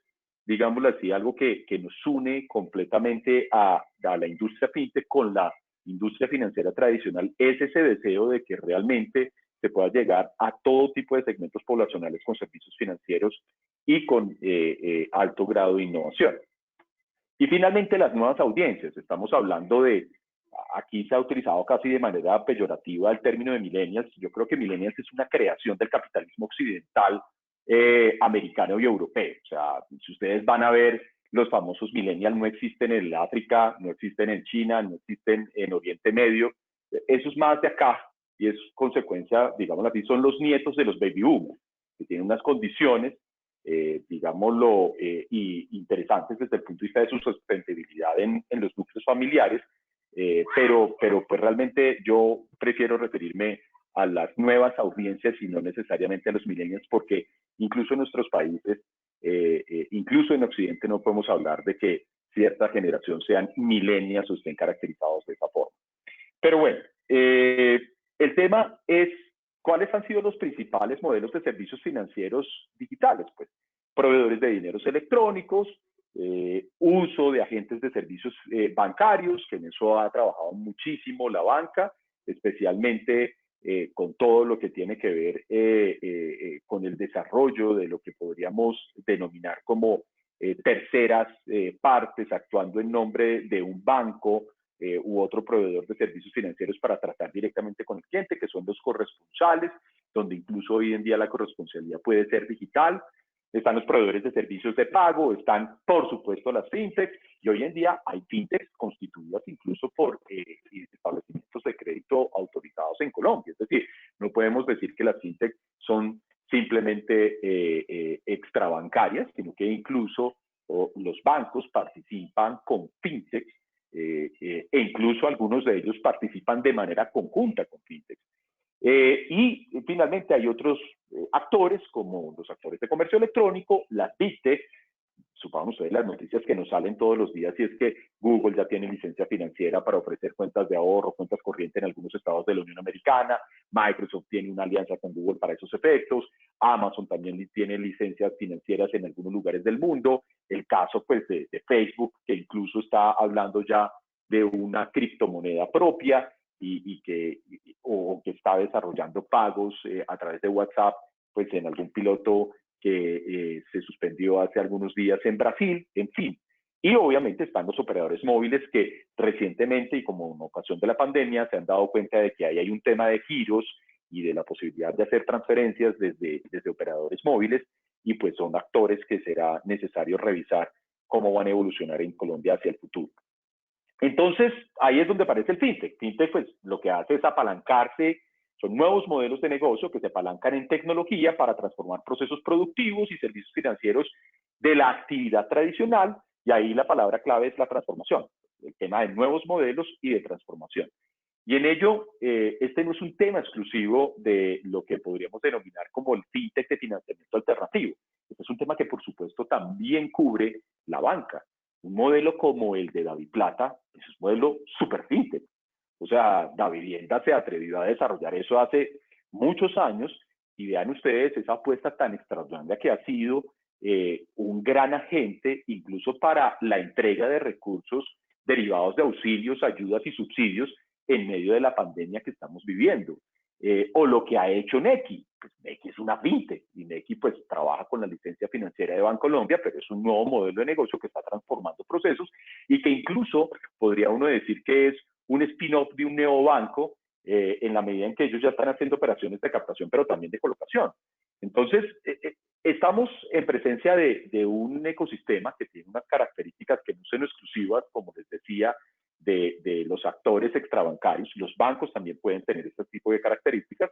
digámoslo así, algo que nos une completamente a la industria fintech con la industria financiera tradicional. Es ese deseo de que realmente se pueda llegar a todo tipo de segmentos poblacionales con servicios financieros y con alto grado de innovación. Y finalmente las nuevas audiencias. Estamos hablando de, aquí se ha utilizado casi de manera peyorativa el término de millennials. Yo creo que millennials es una creación del capitalismo occidental, americano y europeo. O sea, si ustedes van a ver, los famosos millennials no existen en el África, no existen en China, no existen en Oriente Medio, eso es más de acá y es consecuencia, digámoslo así, son los nietos de los baby boomers, que tienen unas condiciones, digámoslo, interesantes desde el punto de vista de su sustentabilidad en los núcleos familiares, pero pues realmente yo prefiero referirme a las nuevas audiencias y no necesariamente a los millennials, porque incluso en nuestros países, incluso en Occidente, no podemos hablar de que cierta generación sean millennials o estén caracterizados de esa forma. Pero bueno, el tema es cuáles han sido los principales modelos de servicios financieros digitales. Pues proveedores de dineros electrónicos, uso de agentes de servicios bancarios, que en eso ha trabajado muchísimo la banca, especialmente con todo lo que tiene que ver con el desarrollo de lo que podríamos denominar como terceras partes actuando en nombre de un banco u otro proveedor de servicios financieros para tratar directamente con el cliente, que son los corresponsales, donde incluso hoy en día la corresponsalía puede ser digital. Están los proveedores de servicios de pago, están por supuesto las fintechs, y hoy en día hay fintechs constituidas incluso por establecimientos de crédito autorizados en Colombia. Es decir, no podemos decir que las fintechs son simplemente extrabancarias, sino que incluso los bancos participan con fintechs e incluso algunos de ellos participan de manera conjunta con fintechs. Y finalmente hay otros actores como los actores de comercio electrónico, las Big Tech. Supongan ustedes las noticias que nos salen todos los días, y es que Google ya tiene licencia financiera para ofrecer cuentas de ahorro, cuentas corrientes en algunos estados de la Unión Americana, Microsoft tiene una alianza con Google para esos efectos, Amazon también tiene licencias financieras en algunos lugares del mundo, el caso pues de Facebook, que incluso está hablando ya de una criptomoneda propia y que está desarrollando pagos a través de WhatsApp, pues en algún piloto que se suspendió hace algunos días en Brasil, en fin. Y obviamente están los operadores móviles que recientemente, y como en ocasión de la pandemia, se han dado cuenta de que ahí hay un tema de giros y de la posibilidad de hacer transferencias desde operadores móviles, y pues son actores que será necesario revisar cómo van a evolucionar en Colombia hacia el futuro. Entonces, ahí es donde aparece el fintech. Fintech, pues, lo que hace es apalancarse. Son nuevos modelos de negocio que se apalancan en tecnología para transformar procesos productivos y servicios financieros de la actividad tradicional, y ahí la palabra clave es la transformación, el tema de nuevos modelos y de transformación. Y en ello, este no es un tema exclusivo de lo que podríamos denominar como el fintech de financiamiento alternativo. Este es un tema que, por supuesto, también cubre la banca. Un modelo como el de DaviPlata es un modelo súper fintech. O sea, Davivienda se atrevió a desarrollar eso hace muchos años, y vean ustedes esa apuesta tan extraordinaria que ha sido un gran agente incluso para la entrega de recursos derivados de auxilios, ayudas y subsidios en medio de la pandemia que estamos viviendo. O lo que ha hecho Nequi. Pues Nequi es una fintech y Nequi pues trabaja con la licencia financiera de Bancolombia, pero es un nuevo modelo de negocio que está transformando procesos y que incluso podría uno decir que es un spin-off de un neobanco en la medida en que ellos ya están haciendo operaciones de captación, pero también de colocación. Entonces, estamos en presencia de un ecosistema que tiene unas características que no son exclusivas, como les decía, de los actores extrabancarios. Los bancos también pueden tener este tipo de características,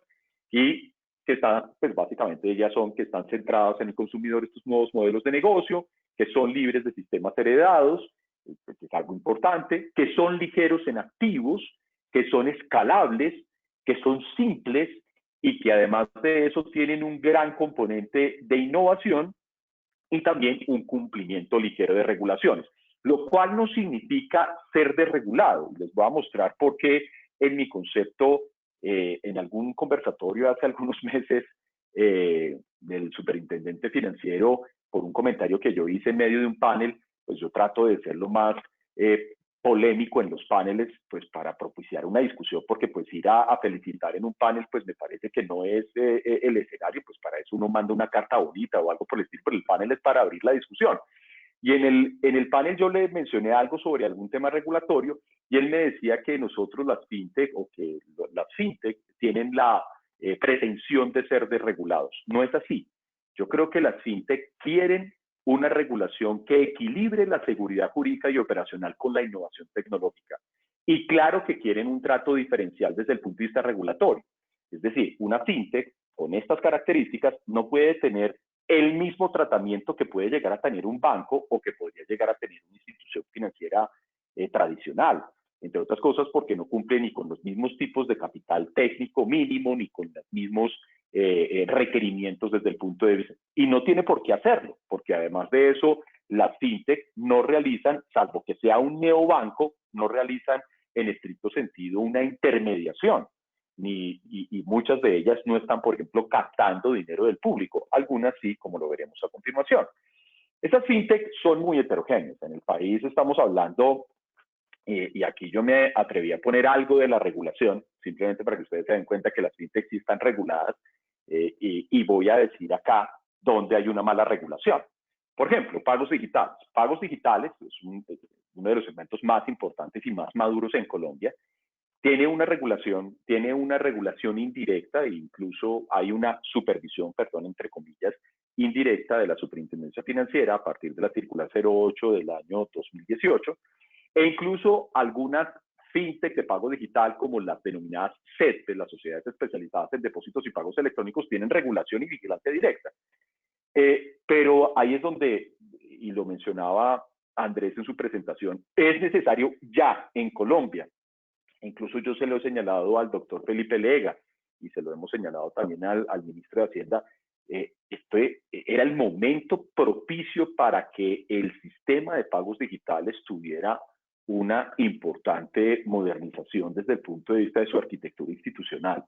y que están, pues básicamente ellas son que están centradas en el consumidor, estos nuevos modelos de negocio, que son libres de sistemas heredados, que es algo importante, que son ligeros en activos, que son escalables, que son simples, y que además de eso tienen un gran componente de innovación y también un cumplimiento ligero de regulaciones, lo cual no significa ser desregulado. Les voy a mostrar por qué en mi concepto, en algún conversatorio hace algunos meses del superintendente financiero, por un comentario que yo hice en medio de un panel, pues yo trato de ser lo más polémico en los paneles, pues para propiciar una discusión, porque pues ir a felicitar en un panel, pues me parece que no es el escenario, pues para eso uno manda una carta bonita o algo por el estilo, pero el panel es para abrir la discusión. Y en el panel yo le mencioné algo sobre algún tema regulatorio, y él me decía que nosotros las fintech, o que las fintech tienen la pretensión de ser desregulados. No es así. Yo creo que las fintech quieren una regulación que equilibre la seguridad jurídica y operacional con la innovación tecnológica. y claro que quieren un trato diferencial desde el punto de vista regulatorio. Es decir, una fintech con estas características no puede tener el mismo tratamiento que puede llegar a tener un banco o que podría llegar a tener una institución financiera tradicional. Entre otras cosas porque no cumple ni con los mismos tipos de capital técnico mínimo, ni con los mismos requerimientos desde el punto de vista. Y no tiene por qué hacerlo, porque además de eso, las fintech no realizan, salvo que sea un neobanco, no realizan en estricto sentido una intermediación. Y muchas de ellas no están, por ejemplo, captando dinero del público. Algunas sí, como lo veremos a continuación. Esas fintech son muy heterogéneas. En el país estamos hablando, y aquí yo me atreví a poner algo de la regulación, simplemente para que ustedes se den cuenta que las fintech sí están reguladas, y voy a decir acá dónde hay una mala regulación. Por ejemplo, pagos digitales. Pagos digitales es uno de los segmentos más importantes y más maduros en Colombia. Tiene una regulación indirecta e incluso hay una supervisión, perdón, entre comillas, indirecta de la Superintendencia Financiera a partir de la circular 08 del año 2018, e incluso algunas fintech de pago digital como las denominadas SET, las sociedades especializadas en depósitos y pagos electrónicos, tienen regulación y vigilancia directa. Pero ahí es donde, y lo mencionaba Andrés en su presentación, es necesario ya en Colombia. Incluso yo se lo he señalado al doctor Felipe Lega y se lo hemos señalado también al ministro de Hacienda. Era el momento propicio para que el sistema de pagos digitales tuviera una importante modernización desde el punto de vista de su arquitectura institucional.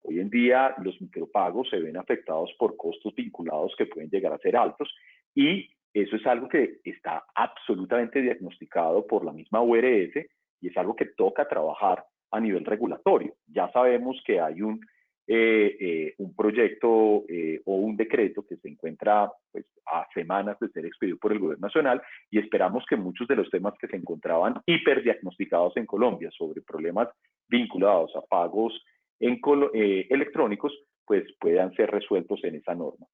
Hoy en día los micropagos se ven afectados por costos vinculados que pueden llegar a ser altos, y eso es algo que está absolutamente diagnosticado por la misma URS y es algo que toca trabajar a nivel regulatorio. Ya sabemos que hay un proyecto o un decreto que se encuentra pues, a semanas de ser expedido por el gobierno nacional, y esperamos que muchos de los temas que se encontraban hiperdiagnosticados en Colombia sobre problemas vinculados a pagos electrónicos, pues puedan ser resueltos en esa norma.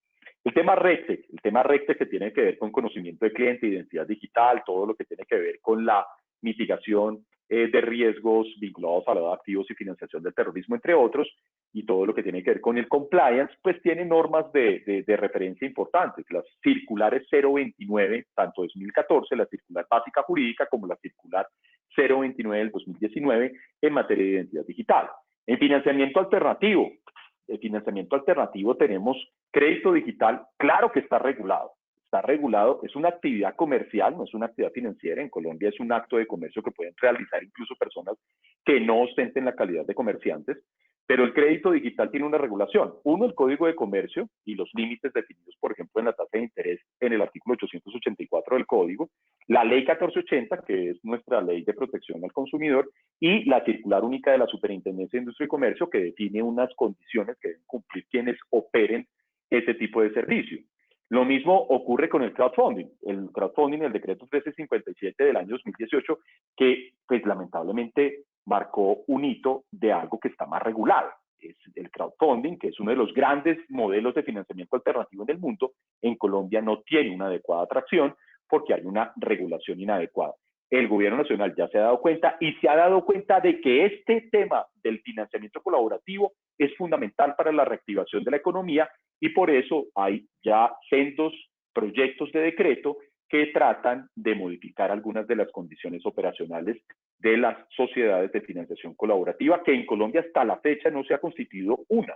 El tema RegTech que tiene que ver con conocimiento de cliente, identidad digital, todo lo que tiene que ver con la mitigación de riesgos vinculados a lavado de activos y financiación del terrorismo, entre otros, y todo lo que tiene que ver con el compliance, pues tiene normas de referencia importantes. Las circulares 029, tanto 2014, la circular básica jurídica, como la circular 029 del 2019 en materia de identidad digital. En financiamiento alternativo, tenemos crédito digital, claro que está regulado, es una actividad comercial, no es una actividad financiera. En Colombia es un acto de comercio que pueden realizar incluso personas que no ostenten la calidad de comerciantes, pero el crédito digital tiene una regulación. Uno, el Código de Comercio y los límites definidos, por ejemplo, en la tasa de interés en el artículo 884 del Código, la Ley 1480, que es nuestra Ley de Protección al Consumidor, y la Circular Única de la Superintendencia de Industria y Comercio, que define unas condiciones que deben cumplir quienes operen ese tipo de servicio. Lo mismo ocurre con el crowdfunding. El crowdfunding, el decreto 1357 del año 2018, que pues lamentablemente marcó un hito de algo que está más regulado. Es el crowdfunding, que es uno de los grandes modelos de financiamiento alternativo en el mundo. En Colombia no tiene una adecuada atracción porque hay una regulación inadecuada. El gobierno nacional ya se ha dado cuenta, y se ha dado cuenta de que este tema del financiamiento colaborativo es fundamental para la reactivación de la economía, y por eso hay ya sendos proyectos de decreto que tratan de modificar algunas de las condiciones operacionales de las sociedades de financiación colaborativa, que en Colombia hasta la fecha no se ha constituido una.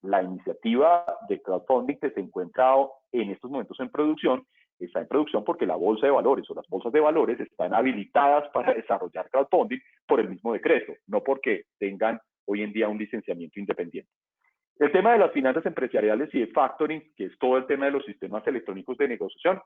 La iniciativa de crowdfunding que se encuentra en estos momentos en producción, está en producción porque la bolsa de valores o las bolsas de valores están habilitadas para desarrollar crowdfunding por el mismo decreto, no porque tengan hoy en día un licenciamiento independiente. El tema de las finanzas empresariales y el factoring, que es todo el tema de los sistemas electrónicos de negociación,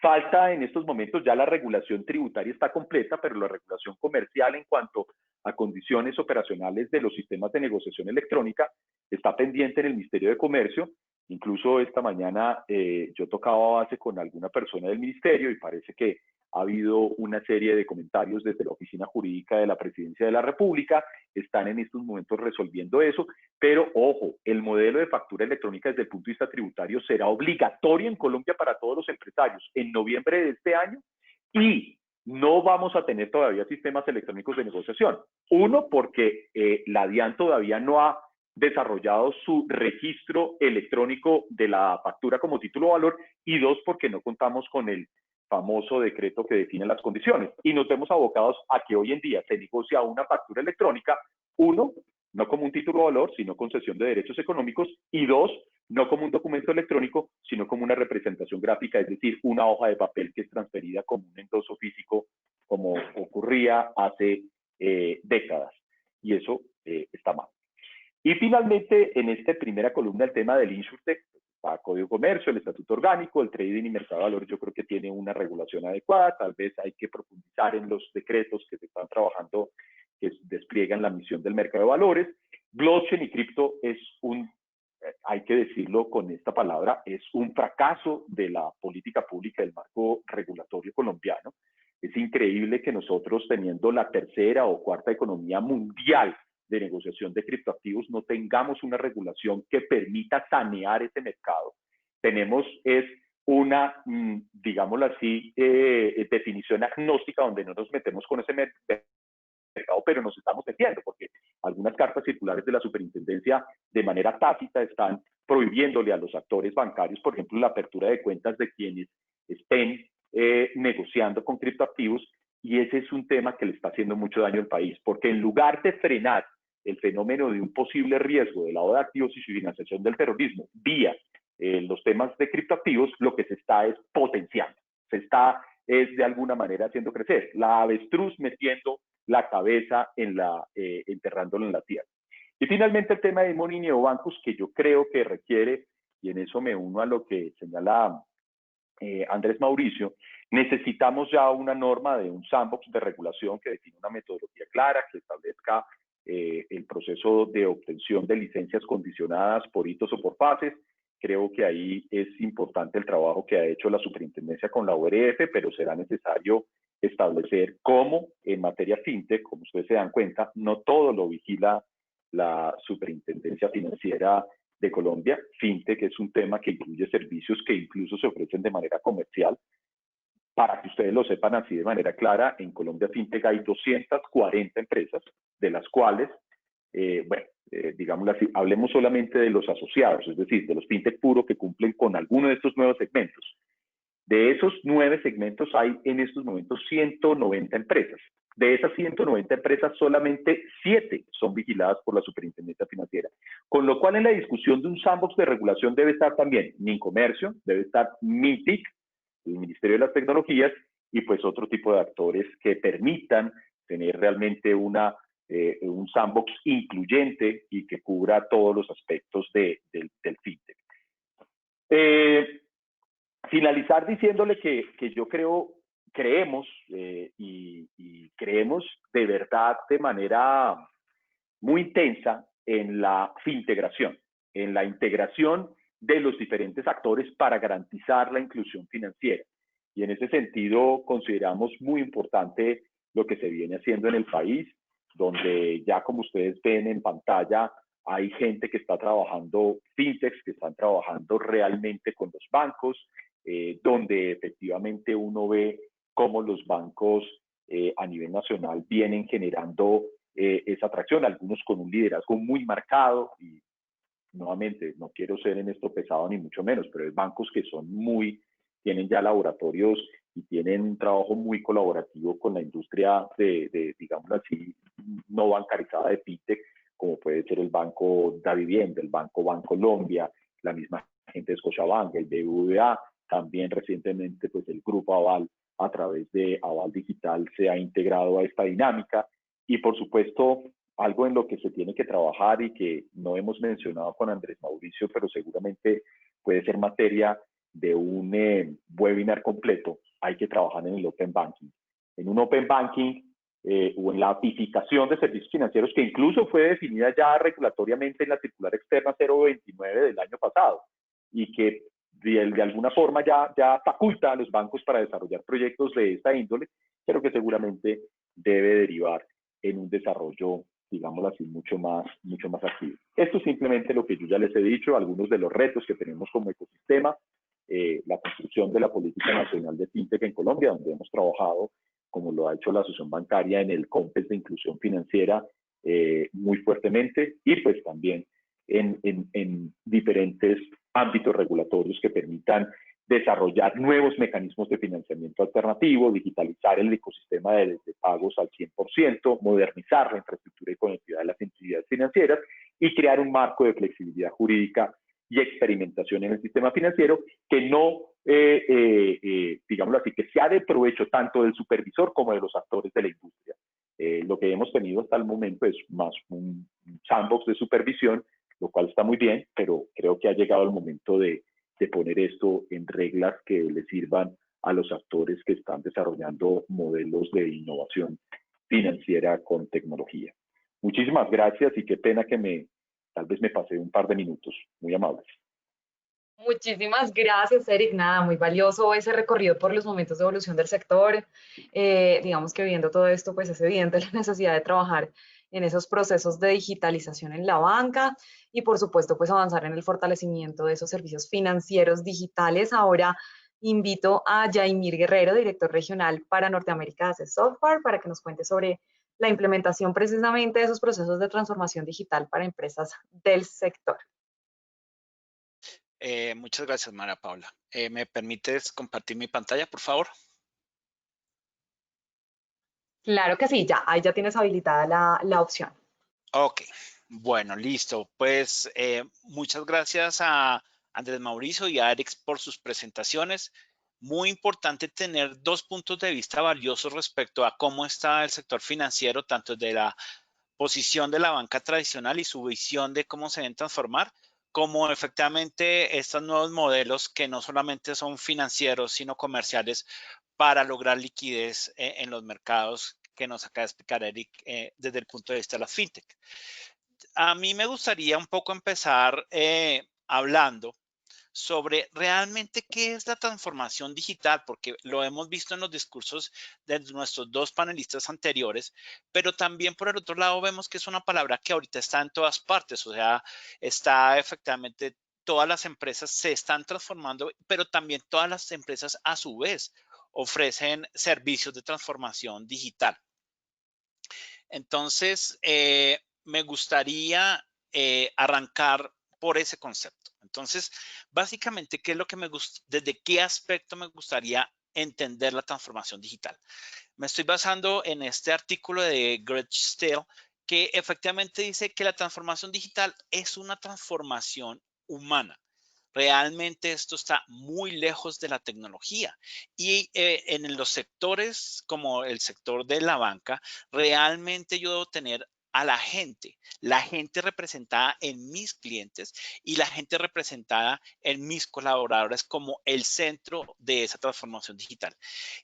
falta en estos momentos. Ya la regulación tributaria está completa, pero la regulación comercial en cuanto a condiciones operacionales de los sistemas de negociación electrónica está pendiente en el Ministerio de Comercio. Incluso esta mañana yo tocaba base con alguna persona del ministerio y parece que ha habido una serie de comentarios desde la Oficina Jurídica de la Presidencia de la República. Están en estos momentos resolviendo eso, pero ojo, el modelo de factura electrónica desde el punto de vista tributario será obligatorio en Colombia para todos los empresarios en noviembre de este año, y no vamos a tener todavía sistemas electrónicos de negociación. Uno, porque la DIAN todavía no ha desarrollado su registro electrónico de la factura como título de valor, y dos, porque no contamos con el famoso decreto que define las condiciones. Y nos vemos abocados a que hoy en día se negocia una factura electrónica, uno, no como un título de valor, sino con cesión de derechos económicos, y dos, no como un documento electrónico, sino como una representación gráfica, es decir, una hoja de papel que es transferida como un endoso físico, como ocurría hace décadas. Y eso está mal. Y finalmente, en esta primera columna, el tema del InsurTech, está Código de Comercio, el Estatuto Orgánico, el Trading y Mercado de Valores, yo creo que tiene una regulación adecuada, tal vez hay que profundizar en los decretos que se están trabajando, que despliegan la misión del mercado de valores. Blockchain y cripto es hay que decirlo con esta palabra, es un fracaso de la política pública del marco regulatorio colombiano. Es increíble que nosotros, teniendo la tercera o cuarta economía mundial de negociación de criptoactivos, no tengamos una regulación que permita sanear ese mercado. Tenemos una, digámoslo así, definición agnóstica donde no nos metemos con ese mercado, pero nos estamos metiendo, porque algunas cartas circulares de la superintendencia de manera tácita están prohibiéndole a los actores bancarios, por ejemplo, la apertura de cuentas de quienes estén negociando con criptoactivos, y ese es un tema que le está haciendo mucho daño al país, porque en lugar de frenar el fenómeno de un posible riesgo de lavado de activos y su financiación del terrorismo vía los temas de criptoactivos, lo que se está es potenciando, se está de alguna manera haciendo crecer, la avestruz metiendo la cabeza enterrándolo en la tierra. Y finalmente el tema de money neobancos, que yo creo que requiere, y en eso me uno a lo que señala Andrés Mauricio, necesitamos ya una norma de un sandbox de regulación que define una metodología clara, que establezca el proceso de obtención de licencias condicionadas por hitos o por fases. Creo que ahí es importante el trabajo que ha hecho la superintendencia con la ORF, pero será necesario establecer cómo en materia fintech, como ustedes se dan cuenta, no todo lo vigila la superintendencia financiera de Colombia. Fintech es un tema que incluye servicios que incluso se ofrecen de manera comercial. Para que ustedes lo sepan así de manera clara, en Colombia Fintech hay 240 empresas, de las cuales, digámoslo así, hablemos solamente de los asociados, es decir, de los Fintech puros que cumplen con alguno de estos nuevos segmentos. De esos 9 segmentos hay en estos momentos 190 empresas. De esas 190 empresas, solamente 7 son vigiladas por la superintendencia financiera. Con lo cual, en la discusión de un sandbox de regulación debe estar también Mincomercio, debe estar MINTIC, el Ministerio de las Tecnologías, y pues otro tipo de actores que permitan tener realmente un sandbox incluyente y que cubra todos los aspectos del fintech. Finalizar diciéndole que yo creemos y creemos de verdad de manera muy intensa en la fintegración, en la integración de los diferentes actores para garantizar la inclusión financiera. Y en ese sentido consideramos muy importante lo que se viene haciendo en el país, donde ya como ustedes ven en pantalla, hay gente que está trabajando, fintechs que están trabajando realmente con los bancos, donde efectivamente uno ve cómo los bancos a nivel nacional vienen generando esa atracción, algunos con un liderazgo muy marcado, y nuevamente no quiero ser en esto pesado ni mucho menos, pero hay bancos que son tienen ya laboratorios y tienen un trabajo muy colaborativo con la industria digamos así, no bancarizada de fintech, como puede ser el Banco da Vivienda, el Banco Bancolombia, la misma gente de Scotiabank, el BBVA, también recientemente pues el Grupo Aval a través de Aval Digital se ha integrado a esta dinámica, y por supuesto algo en lo que se tiene que trabajar y que no hemos mencionado con Andrés Mauricio, pero seguramente puede ser materia de un webinar completo, hay que trabajar en el Open Banking. En un Open Banking o en la apificación de servicios financieros, que incluso fue definida ya regulatoriamente en la circular externa 029 del año pasado, y que de alguna forma ya faculta a los bancos para desarrollar proyectos de esta índole, pero que seguramente debe derivar en un desarrollo, digámoslo así, mucho más activo. Esto es simplemente lo que yo ya les he dicho, algunos de los retos que tenemos como ecosistema, la construcción de la política nacional de fintech en Colombia, donde hemos trabajado como lo ha hecho la Asociación Bancaria en el COMPES de Inclusión Financiera muy fuertemente, y pues también en diferentes ámbitos regulatorios que permitan desarrollar nuevos mecanismos de financiamiento alternativo, digitalizar el ecosistema de pagos al 100%, modernizar la infraestructura y conectividad de las entidades financieras y crear un marco de flexibilidad jurídica y experimentación en el sistema financiero que no, digámoslo así, que sea de provecho tanto del supervisor como de los actores de la industria. Lo que hemos tenido hasta el momento es más un sandbox de supervisión, lo cual está muy bien, pero creo que ha llegado el momento de poner esto en reglas que le sirvan a los actores que están desarrollando modelos de innovación financiera con tecnología. Muchísimas gracias y qué pena que tal vez me pasé un par de minutos. Muy amables. Muchísimas gracias, Eric. Nada, muy valioso ese recorrido por los momentos de evolución del sector. Digamos que viendo todo esto, pues es evidente la necesidad de trabajar en esos procesos de digitalización en la banca y por supuesto pues avanzar en el fortalecimiento de esos servicios financieros digitales. Ahora invito a Jaimir Guerrero, director regional para Norteamérica de Software, para que nos cuente sobre la implementación precisamente de esos procesos de transformación digital para empresas del sector. Muchas gracias, María Paula. ¿Me permites compartir mi pantalla, por favor? Claro que sí, ya, ahí ya tienes habilitada la opción. Ok, bueno, listo. Pues muchas gracias a Andrés Mauricio y a Eric por sus presentaciones. Muy importante tener dos puntos de vista valiosos respecto a cómo está el sector financiero, tanto de la posición de la banca tradicional y su visión de cómo se deben transformar, como efectivamente estos nuevos modelos que no solamente son financieros, sino comerciales para lograr liquidez en los mercados que nos acaba de explicar Eric desde el punto de vista de las fintech. A mí me gustaría un poco empezar hablando sobre realmente qué es la transformación digital, porque lo hemos visto en los discursos de nuestros dos panelistas anteriores, pero también por el otro lado vemos que es una palabra que ahorita está en todas partes, o sea, está efectivamente, todas las empresas se están transformando, pero también todas las empresas a su vez ofrecen servicios de transformación digital. Entonces, me gustaría arrancar por ese concepto. Entonces, básicamente, ¿qué es lo que desde qué aspecto me gustaría entender la transformación digital? Me estoy basando en este artículo de Greg Steele, que efectivamente dice que la transformación digital es una transformación humana. Realmente esto está muy lejos de la tecnología y en los sectores como el sector de la banca, realmente yo debo tener a la gente representada en mis clientes y la gente representada en mis colaboradores como el centro de esa transformación digital.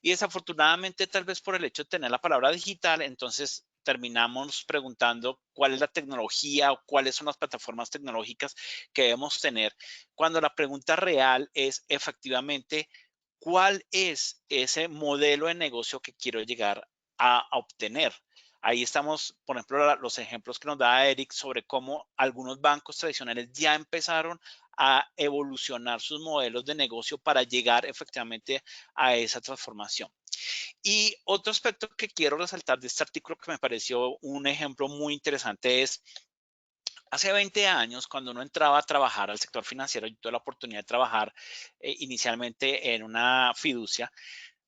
Y desafortunadamente, tal vez por el hecho de tener la palabra digital, entonces terminamos preguntando cuál es la tecnología o cuáles son las plataformas tecnológicas que debemos tener, cuando la pregunta real es efectivamente cuál es ese modelo de negocio que quiero llegar a obtener. Ahí estamos, por ejemplo, los ejemplos que nos da Eric sobre cómo algunos bancos tradicionales ya empezaron a evolucionar sus modelos de negocio para llegar efectivamente a esa transformación. Y otro aspecto que quiero resaltar de este artículo que me pareció un ejemplo muy interesante es, hace 20 años, cuando uno entraba a trabajar al sector financiero, yo tuve la oportunidad de trabajar inicialmente en una fiducia,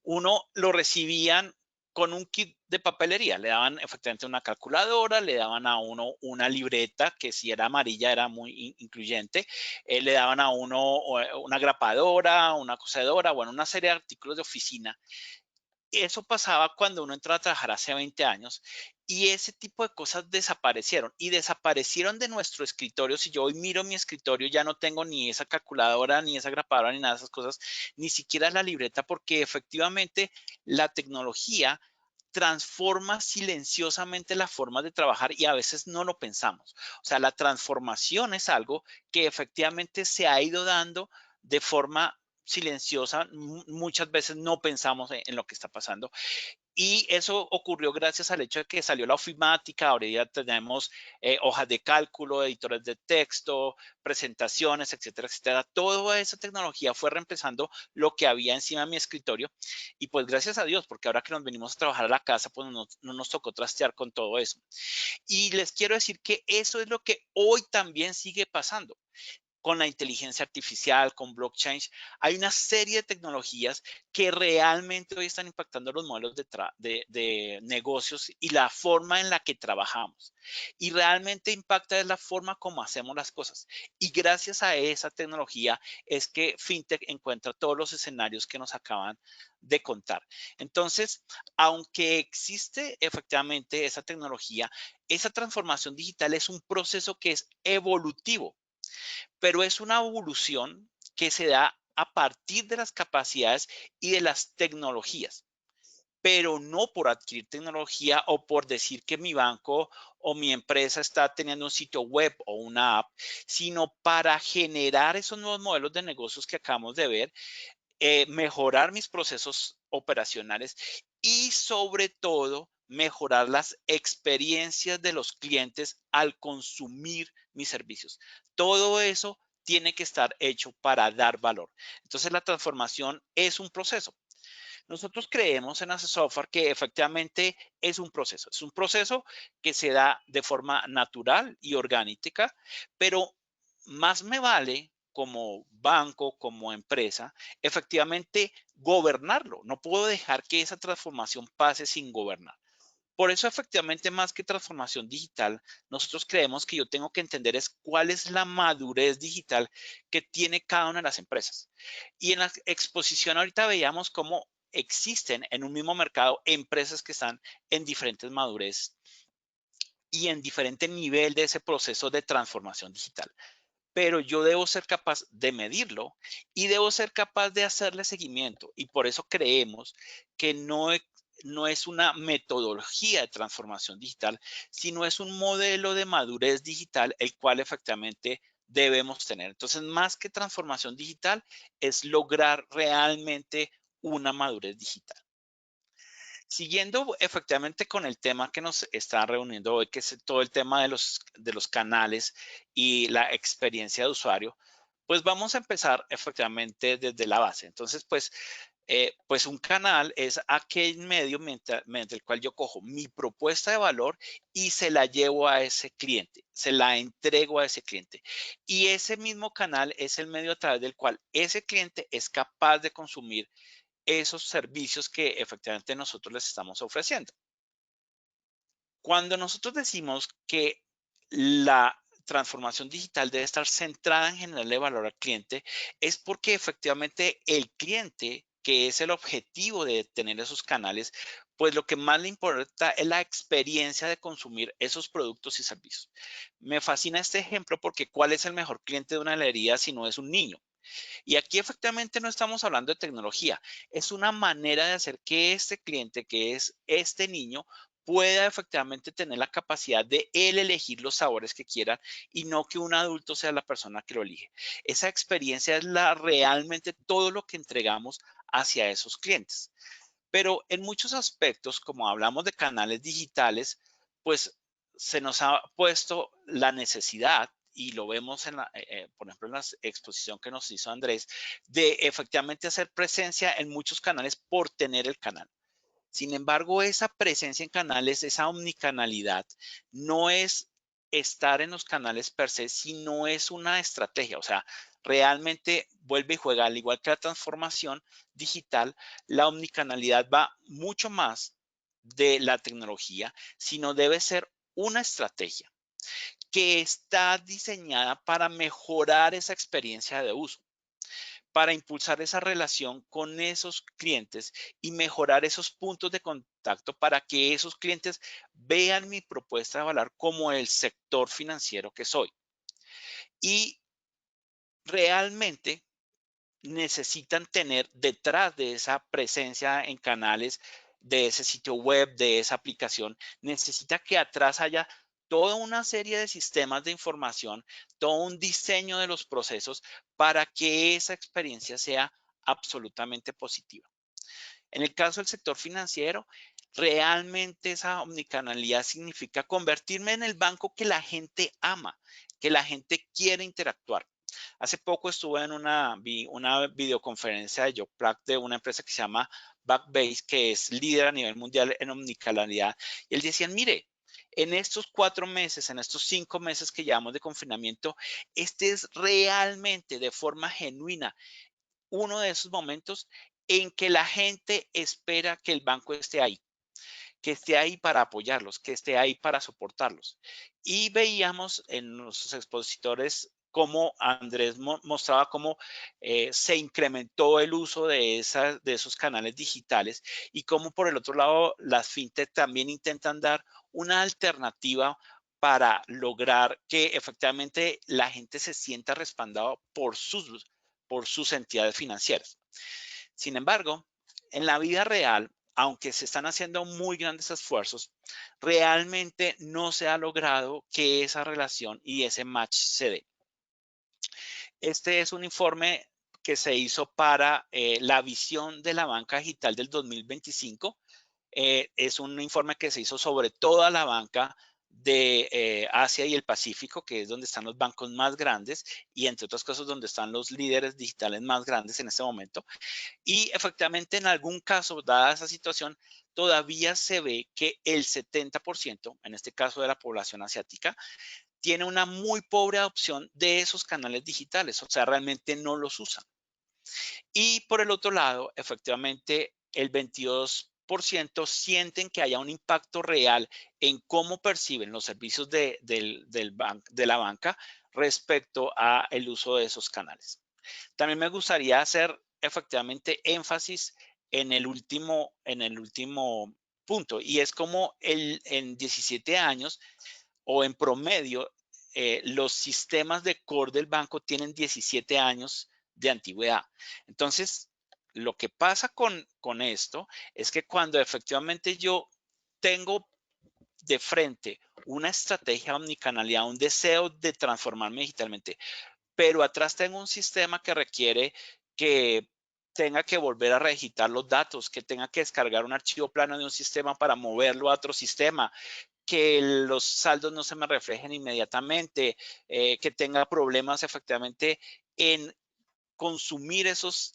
uno lo recibían con un kit de papelería, le daban efectivamente una calculadora, le daban a uno una libreta que si era amarilla era muy incluyente, le daban a uno una grapadora, una cosedora, bueno, una serie de artículos de oficina. Eso pasaba cuando uno entraba a trabajar hace 20 años y ese tipo de cosas desaparecieron y desaparecieron de nuestro escritorio. Si yo hoy miro mi escritorio, ya no tengo ni esa calculadora, ni esa grapadora, ni nada de esas cosas, ni siquiera la libreta, porque efectivamente la tecnología transforma silenciosamente la forma de trabajar y a veces no lo pensamos. O sea, la transformación es algo que efectivamente se ha ido dando de forma silenciosa, muchas veces no pensamos en lo que está pasando. Y eso ocurrió gracias al hecho de que salió la ofimática. Ahora ya tenemos hojas de cálculo, editores de texto, presentaciones, etcétera, etcétera. Toda esa tecnología fue reemplazando lo que había encima de mi escritorio. Y pues gracias a Dios, porque ahora que nos venimos a trabajar a la casa, pues no nos tocó trastear con todo eso. Y les quiero decir que eso es lo que hoy también sigue pasando. Con la inteligencia artificial, con blockchain, hay una serie de tecnologías que realmente hoy están impactando los modelos de negocios y la forma en la que trabajamos. Y realmente impacta es la forma como hacemos las cosas. Y gracias a esa tecnología es que FinTech encuentra todos los escenarios que nos acaban de contar. Entonces, aunque existe efectivamente esa tecnología, esa transformación digital es un proceso que es evolutivo, pero es una evolución que se da a partir de las capacidades y de las tecnologías, pero no por adquirir tecnología o por decir que mi banco o mi empresa está teniendo un sitio web o una app, sino para generar esos nuevos modelos de negocios que acabamos de ver, mejorar mis procesos operacionales y sobre todo mejorar las experiencias de los clientes al consumir mis servicios. Todo eso tiene que estar hecho para dar valor. Entonces la transformación es un proceso. Nosotros creemos en Ace Software que efectivamente es un proceso que se da de forma natural y orgánica, pero más me vale como banco, como empresa, efectivamente gobernarlo. No puedo dejar que esa transformación pase sin gobernar. Por eso, efectivamente, más que transformación digital, nosotros creemos que yo tengo que entender es cuál es la madurez digital que tiene cada una de las empresas. Y en la exposición ahorita veíamos cómo existen en un mismo mercado empresas que están en diferentes madurez y en diferente nivel de ese proceso de transformación digital. Pero yo debo ser capaz de medirlo y debo ser capaz de hacerle seguimiento. Y por eso creemos que no es una metodología de transformación digital, sino es un modelo de madurez digital, el cual efectivamente debemos tener. Entonces, más que transformación digital, es lograr realmente una madurez digital. Siguiendo efectivamente con el tema que nos está reuniendo hoy, que es todo el tema de los canales y la experiencia de usuario, pues vamos a empezar efectivamente desde la base. Entonces, pues un canal es aquel medio mediante el cual yo cojo mi propuesta de valor y se la llevo a ese cliente, se la entrego a ese cliente. Y ese mismo canal es el medio a través del cual ese cliente es capaz de consumir esos servicios que efectivamente nosotros les estamos ofreciendo. Cuando nosotros decimos que la transformación digital debe estar centrada en generarle valor al cliente, es porque efectivamente el cliente, que es el objetivo de tener esos canales, pues lo que más le importa es la experiencia de consumir esos productos y servicios. Me fascina este ejemplo porque ¿cuál es el mejor cliente de una heladería si no es un niño? Y aquí efectivamente no estamos hablando de tecnología, es una manera de hacer que este cliente, que es este niño, pueda efectivamente tener la capacidad de él elegir los sabores que quiera y no que un adulto sea la persona que lo elige. Esa experiencia es realmente todo lo que entregamos hacia esos clientes. Pero en muchos aspectos, como hablamos de canales digitales, pues se nos ha puesto la necesidad, y lo vemos por ejemplo, en la exposición que nos hizo Andrés, de efectivamente hacer presencia en muchos canales por tener el canal. Sin embargo, esa presencia en canales, esa omnicanalidad, no es estar en los canales per se, sino es una estrategia. O sea, realmente vuelve y juega, al igual que la transformación digital, la omnicanalidad va mucho más de la tecnología, sino debe ser una estrategia que está diseñada para mejorar esa experiencia de uso, para impulsar esa relación con esos clientes y mejorar esos puntos de contacto para que esos clientes vean mi propuesta de valor como el sector financiero que soy. Y realmente necesitan tener detrás de esa presencia en canales, de ese sitio web, de esa aplicación, necesita que atrás haya toda una serie de sistemas de información, todo un diseño de los procesos para que esa experiencia sea absolutamente positiva. En el caso del sector financiero, Realmente esa omnicanalidad significa convertirme en el banco que la gente ama, que la gente quiere interactuar. Hace poco estuve en una videoconferencia de Joe Pratt de una empresa que se llama Backbase, que es líder a nivel mundial en omnicanalidad. Y él decía, mire, en estos 4 meses, en estos 5 meses que llevamos de confinamiento, este es realmente de forma genuina uno de esos momentos en que la gente espera que el banco esté ahí, que esté ahí para apoyarlos, que esté ahí para soportarlos. Y veíamos en nuestros expositores cómo Andrés mostraba cómo se incrementó el uso de esos canales digitales y cómo por el otro lado las fintech también intentan dar una alternativa para lograr que efectivamente la gente se sienta respaldada por sus entidades financieras. Sin embargo, en la vida real, aunque se están haciendo muy grandes esfuerzos, realmente no se ha logrado que esa relación y ese match se dé. Este es un informe que se hizo para la visión de la banca digital del 2025. Es un informe que se hizo sobre toda la banca de Asia y el Pacífico, que es donde están los bancos más grandes y entre otras cosas donde están los líderes digitales más grandes en este momento. Y efectivamente, en algún caso, dada esa situación, todavía se ve que el 70%, en este caso de la población asiática, tiene una muy pobre adopción de esos canales digitales, o sea, realmente no los usan. Y por el otro lado, efectivamente, el 22% sienten que haya un impacto real en cómo perciben los servicios de la banca respecto a el uso de esos canales. También me gustaría hacer efectivamente énfasis en el último punto, y es como en 17 años o en promedio, los sistemas de core del banco tienen 17 años de antigüedad. Entonces, lo que pasa con esto es que cuando efectivamente yo tengo de frente una estrategia omnicanalidad, un deseo de transformarme digitalmente, pero atrás tengo un sistema que requiere que tenga que volver a redigitar los datos, que tenga que descargar un archivo plano de un sistema para moverlo a otro sistema, que los saldos no se me reflejen inmediatamente, que tenga problemas efectivamente en consumir esos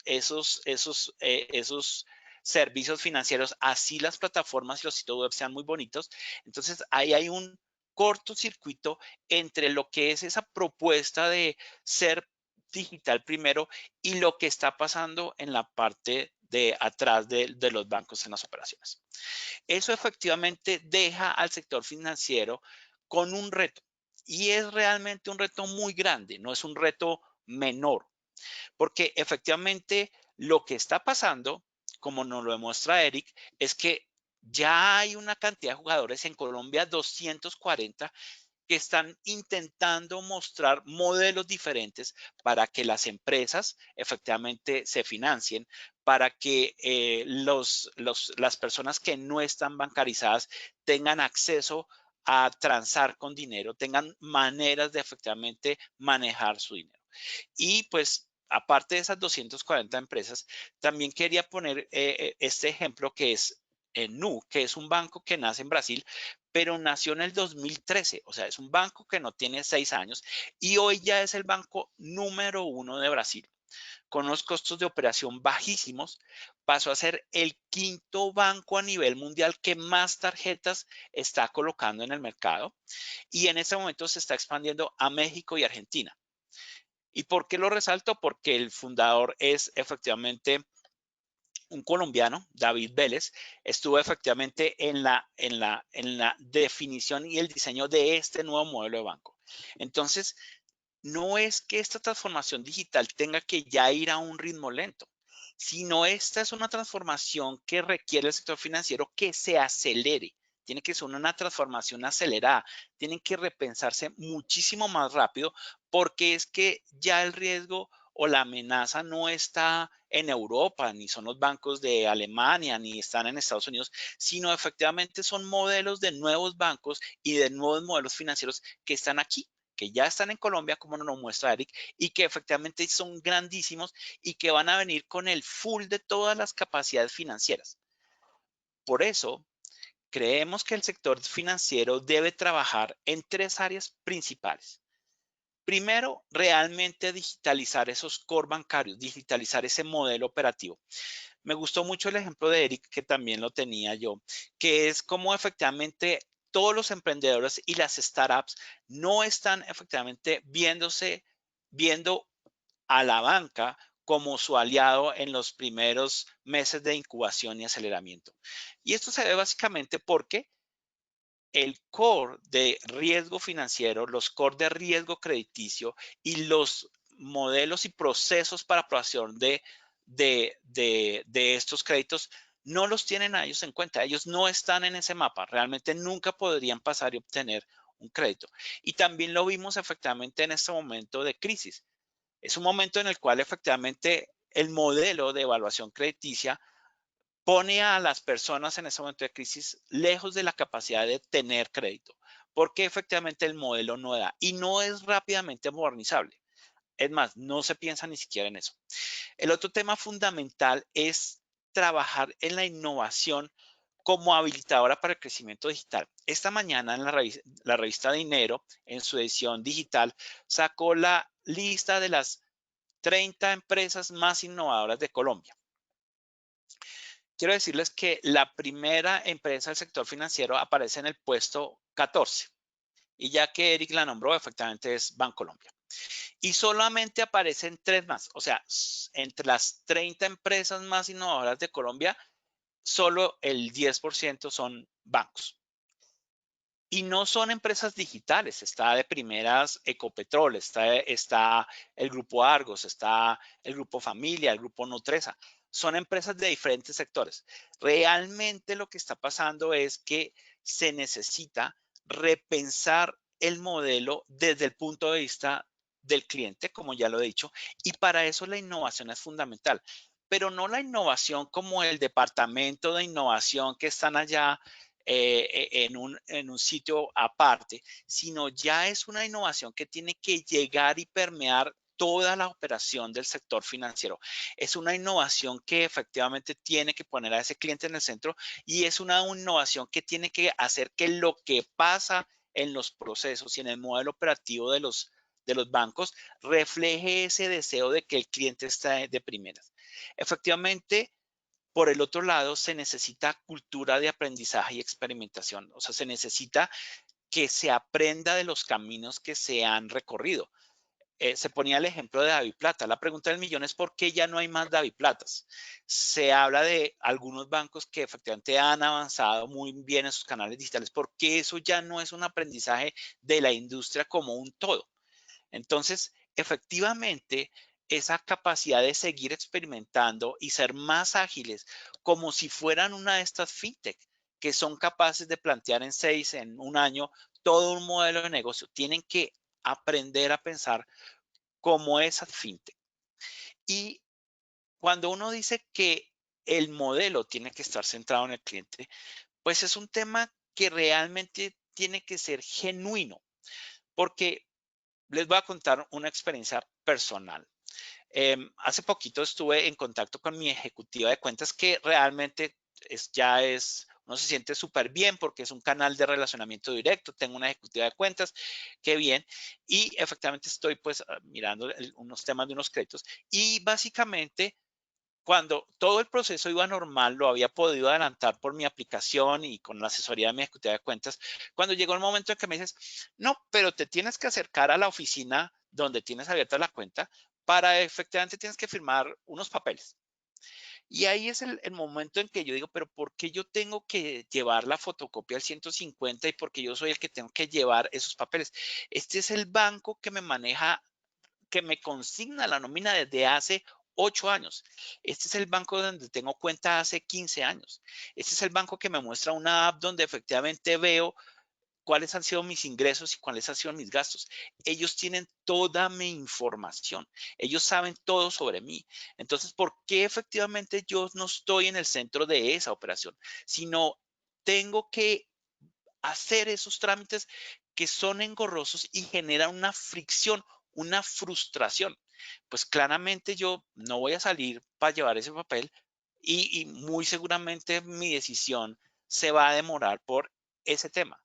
servicios financieros, así las plataformas y los sitios web sean muy bonitos. Entonces, ahí hay un cortocircuito entre lo que es esa propuesta de ser digital primero y lo que está pasando en la parte de atrás de los bancos en las operaciones. Eso efectivamente deja al sector financiero con un reto, y es realmente un reto muy grande, no es un reto menor, porque efectivamente lo que está pasando, como nos lo demuestra Eric, es que ya hay una cantidad de jugadores en Colombia, 240, que están intentando mostrar modelos diferentes para que las empresas efectivamente se financien, para que las personas que no están bancarizadas tengan acceso a transar con dinero, tengan maneras de efectivamente manejar su dinero. Y pues, aparte de esas 240 empresas, también quería poner este ejemplo que es Nu, que es un banco que nace en Brasil, pero nació en el 2013, o sea, es un banco que no tiene 6 años y hoy ya es el banco número 1 de Brasil. Con unos costos de operación bajísimos, pasó a ser el quinto banco a nivel mundial que más tarjetas está colocando en el mercado, y en este momento se está expandiendo a México y Argentina. ¿Y por qué lo resalto? Porque el fundador es efectivamente un colombiano, David Vélez, estuvo efectivamente en la definición y el diseño de este nuevo modelo de banco. Entonces, no es que esta transformación digital tenga que ya ir a un ritmo lento, sino esta es una transformación que requiere el sector financiero que se acelere. Tiene que ser una transformación acelerada, tienen que repensarse muchísimo más rápido, porque es que ya el riesgo o la amenaza no está en Europa, ni son los bancos de Alemania, ni están en Estados Unidos, sino efectivamente son modelos de nuevos bancos y de nuevos modelos financieros que están aquí, que ya están en Colombia, como nos lo muestra Eric, y que efectivamente son grandísimos y que van a venir con el full de todas las capacidades financieras. Por eso, creemos que el sector financiero debe trabajar en 3 áreas principales. Primero, realmente digitalizar esos core bancarios, digitalizar ese modelo operativo. Me gustó mucho el ejemplo de Eric, que también lo tenía yo, que es cómo efectivamente todos los emprendedores y las startups no están efectivamente viendo a la banca como su aliado en los primeros meses de incubación y aceleramiento. Y esto se ve básicamente porque el core de riesgo financiero, los core de riesgo crediticio y los modelos y procesos para aprobación de estos créditos no los tienen a ellos en cuenta. Ellos no están en ese mapa. Realmente nunca podrían pasar y obtener un crédito. Y también lo vimos efectivamente en este momento de crisis. Es un momento en el cual efectivamente el modelo de evaluación crediticia pone a las personas en ese momento de crisis lejos de la capacidad de tener crédito, porque efectivamente el modelo no da y no es rápidamente modernizable. Es más, no se piensa ni siquiera en eso. El otro tema fundamental es trabajar en la innovación como habilitadora para el crecimiento digital. Esta mañana en la revista Dinero, en su edición digital, sacó la lista de las 30 empresas más innovadoras de Colombia. Quiero decirles que la primera empresa del sector financiero aparece en el puesto 14 y ya que Eric la nombró, efectivamente es Bancolombia. Y solamente aparecen 3 más, o sea, entre las 30 empresas más innovadoras de Colombia, solo el 10% son bancos. Y no son empresas digitales, está de primeras Ecopetrol, está el Grupo Argos, está el Grupo Familia, el Grupo Nutresa. Son empresas de diferentes sectores. Realmente lo que está pasando es que se necesita repensar el modelo desde el punto de vista del cliente, como ya lo he dicho, y para eso la innovación es fundamental. Pero no la innovación como el departamento de innovación que están allá en un sitio aparte, sino ya es una innovación que tiene que llegar y permear toda la operación del sector financiero. Es una innovación que efectivamente tiene que poner a ese cliente en el centro y es una innovación que tiene que hacer que lo que pasa en los procesos y en el modelo operativo de los bancos refleje ese deseo de que el cliente esté de primeras. Efectivamente, por el otro lado, se necesita cultura de aprendizaje y experimentación. O sea, se necesita que se aprenda de los caminos que se han recorrido. Se ponía el ejemplo de DaviPlata. La pregunta del millón es ¿por qué ya no hay más DaviPlatas? Se habla de algunos bancos que efectivamente han avanzado muy bien en sus canales digitales, porque eso ya no es un aprendizaje de la industria como un todo. Entonces, efectivamente, esa capacidad de seguir experimentando y ser más ágiles, como si fueran una de estas fintech, que son capaces de plantear en un año, todo un modelo de negocio. Tienen que aprender a pensar como esas fintech. Y cuando uno dice que el modelo tiene que estar centrado en el cliente, pues es un tema que realmente tiene que ser genuino, porque les voy a contar una experiencia personal. Hace poquito estuve en contacto con mi ejecutiva de cuentas que realmente uno se siente súper bien porque es un canal de relacionamiento directo, tengo una ejecutiva de cuentas, qué bien, y efectivamente estoy pues mirando unos temas de unos créditos y básicamente cuando todo el proceso iba normal, lo había podido adelantar por mi aplicación y con la asesoría de mi ejecutiva de cuentas. Cuando llegó el momento en que me dices, no, pero te tienes que acercar a la oficina donde tienes abierta la cuenta para efectivamente tienes que firmar unos papeles. Y ahí es el momento en que yo digo, pero ¿por qué yo tengo que llevar la fotocopia al 150 y por qué yo soy el que tengo que llevar esos papeles? Este es el banco que me maneja, que me consigna la nómina desde hace 8 años. Este es el banco donde tengo cuenta hace 15 años. Este es el banco que me muestra una app donde efectivamente veo cuáles han sido mis ingresos y cuáles han sido mis gastos. Ellos tienen toda mi información. Ellos saben todo sobre mí. Entonces, ¿por qué efectivamente yo no estoy en el centro de esa operación? Sino tengo que hacer esos trámites que son engorrosos y generan una fricción, una frustración. Pues claramente yo no voy a salir para llevar ese papel y muy seguramente mi decisión se va a demorar por ese tema.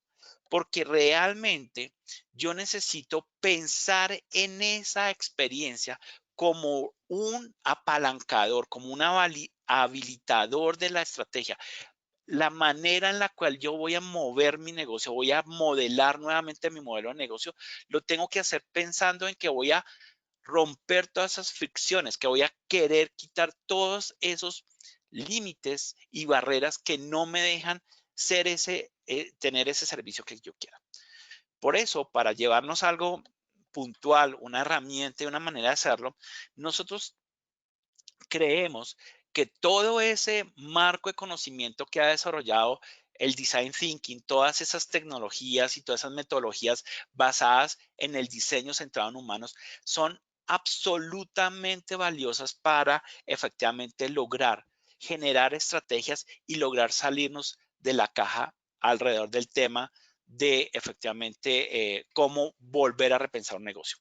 Porque realmente yo necesito pensar en esa experiencia como un apalancador, como un habilitador de la estrategia. La manera en la cual yo voy a mover mi negocio, voy a modelar nuevamente mi modelo de negocio, lo tengo que hacer pensando en que voy a romper todas esas fricciones, que voy a querer quitar todos esos límites y barreras que no me dejan ser tener ese servicio que yo quiera. Por eso, para llevarnos algo puntual, una herramienta y una manera de hacerlo, nosotros creemos que todo ese marco de conocimiento que ha desarrollado el design thinking, todas esas tecnologías y todas esas metodologías basadas en el diseño centrado en humanos, son absolutamente valiosas para efectivamente lograr generar estrategias y lograr salirnos de la caja alrededor del tema de efectivamente cómo volver a repensar un negocio.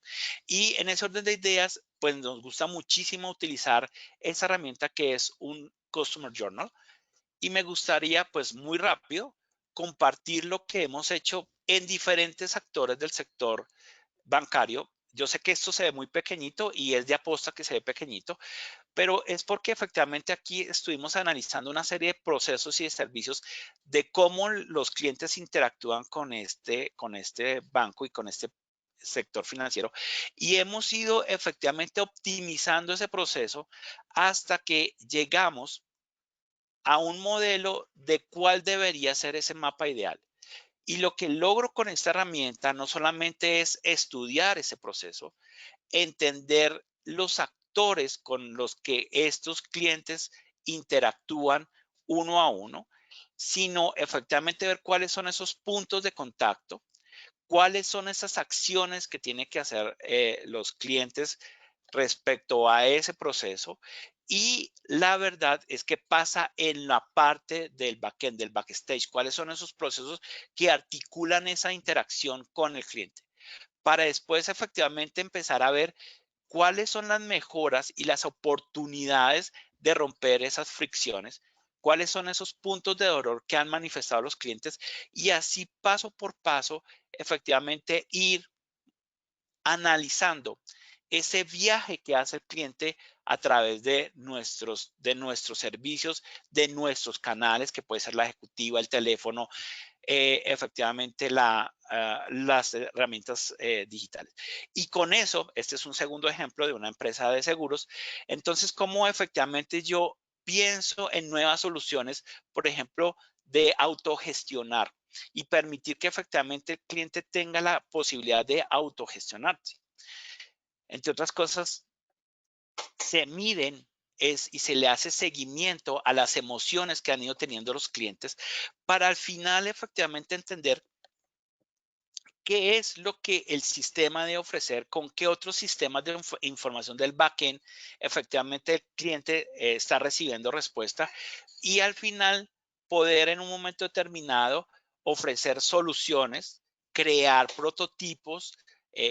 Y en ese orden de ideas, pues nos gusta muchísimo utilizar esa herramienta que es un Customer Journal. Y me gustaría, pues muy rápido, compartir lo que hemos hecho en diferentes actores del sector bancario. Yo sé que esto se ve muy pequeñito y es de aposta que se ve pequeñito, pero es porque efectivamente aquí estuvimos analizando una serie de procesos y de servicios de cómo los clientes interactúan con este banco y con este sector financiero, y hemos ido efectivamente optimizando ese proceso hasta que llegamos a un modelo de cuál debería ser ese mapa ideal. Y lo que logro con esta herramienta no solamente es estudiar ese proceso, entender los actores con los que estos clientes interactúan uno a uno, sino efectivamente ver cuáles son esos puntos de contacto, cuáles son esas acciones que tienen que hacer los clientes respecto a ese proceso. Y la verdad es que pasa en la parte del backend, del backstage, cuáles son esos procesos que articulan esa interacción con el cliente, para después efectivamente empezar a ver cuáles son las mejoras y las oportunidades de romper esas fricciones, cuáles son esos puntos de dolor que han manifestado los clientes, y así paso por paso efectivamente ir analizando ese viaje que hace el cliente a través de nuestros servicios, de nuestros canales, que puede ser la ejecutiva, el teléfono, efectivamente las herramientas digitales. Y con eso, este es un segundo ejemplo de una empresa de seguros. Entonces, ¿cómo efectivamente yo pienso en nuevas soluciones, por ejemplo, de autogestionar y permitir que efectivamente el cliente tenga la posibilidad de autogestionarse? Entre otras cosas, se miden y se le hace seguimiento a las emociones que han ido teniendo los clientes, para al final efectivamente entender qué es lo que el sistema debe ofrecer, con qué otros sistemas de información del backend efectivamente el cliente está recibiendo respuesta, y al final poder en un momento determinado ofrecer soluciones, crear prototipos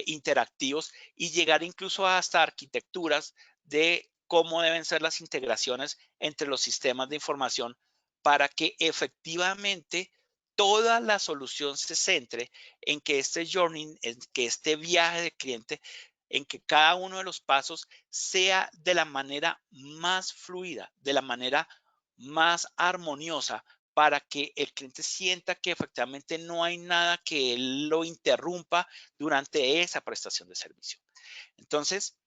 interactivos y llegar incluso hasta arquitecturas de cómo deben ser las integraciones entre los sistemas de información, para que efectivamente toda la solución se centre en que este journey, en que este viaje de cliente, en que cada uno de los pasos sea de la manera más fluida, de la manera más armoniosa, para que el cliente sienta que efectivamente no hay nada que lo interrumpa durante esa prestación de servicio. Entonces,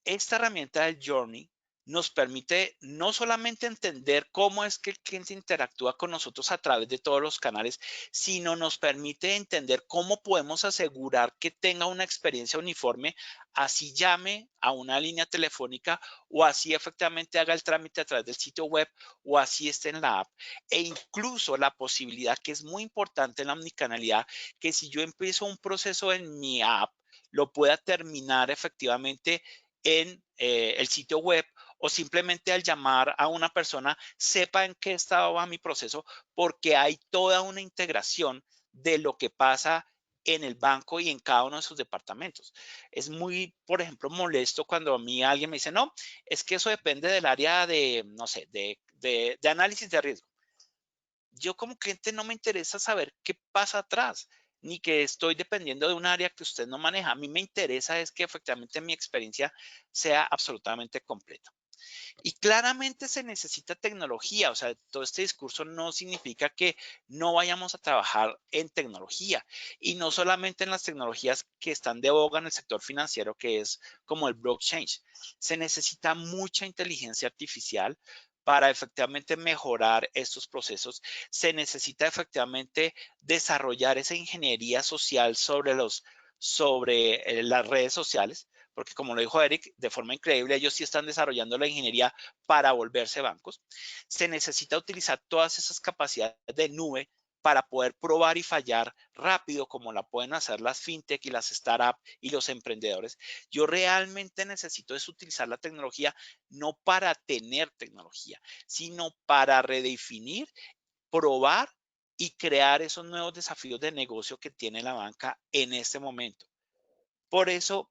esta herramienta del Journey nos permite no solamente entender cómo es que el cliente interactúa con nosotros a través de todos los canales, sino nos permite entender cómo podemos asegurar que tenga una experiencia uniforme, así llame a una línea telefónica o así efectivamente haga el trámite a través del sitio web o así esté en la app. E incluso la posibilidad, que es muy importante en la omnicanalidad, que si yo empiezo un proceso en mi app, lo pueda terminar efectivamente en el sitio web, o simplemente al llamar a una persona sepa en qué estado va mi proceso, porque hay toda una integración de lo que pasa en el banco y en cada uno de sus departamentos. Es muy, por ejemplo, molesto cuando a mí alguien me dice, no, es que eso depende del área de, no sé, de análisis de riesgo. yo como cliente no me interesa saber qué pasa atrás, ni que estoy dependiendo de un área que usted no maneja. A mí me interesa es que efectivamente mi experiencia sea absolutamente completa. Y claramente se necesita tecnología, o sea, todo este discurso no significa que no vayamos a trabajar en tecnología y no solamente en las tecnologías que están de boga en el sector financiero, que es como el blockchain. Se necesita mucha inteligencia artificial para efectivamente mejorar estos procesos. Se necesita efectivamente desarrollar esa ingeniería social sobre las redes sociales, porque como lo dijo Eric, de forma increíble, ellos sí están desarrollando la ingeniería para volverse bancos. Se necesita utilizar todas esas capacidades de nube para poder probar y fallar rápido, como la pueden hacer las fintech y las startups y los emprendedores. Yo realmente necesito es utilizar la tecnología no para tener tecnología, sino para redefinir, probar y crear esos nuevos desafíos de negocio que tiene la banca en este momento. Por eso,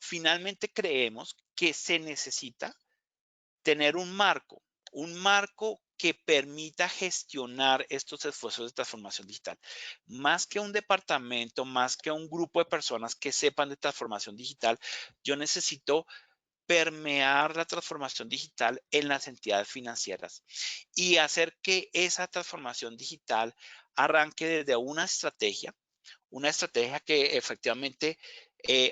finalmente creemos que se necesita tener un marco que permita gestionar estos esfuerzos de transformación digital. Más que un departamento, más que un grupo de personas que sepan de transformación digital, yo necesito permear la transformación digital en las entidades financieras y hacer que esa transformación digital arranque desde una estrategia que efectivamente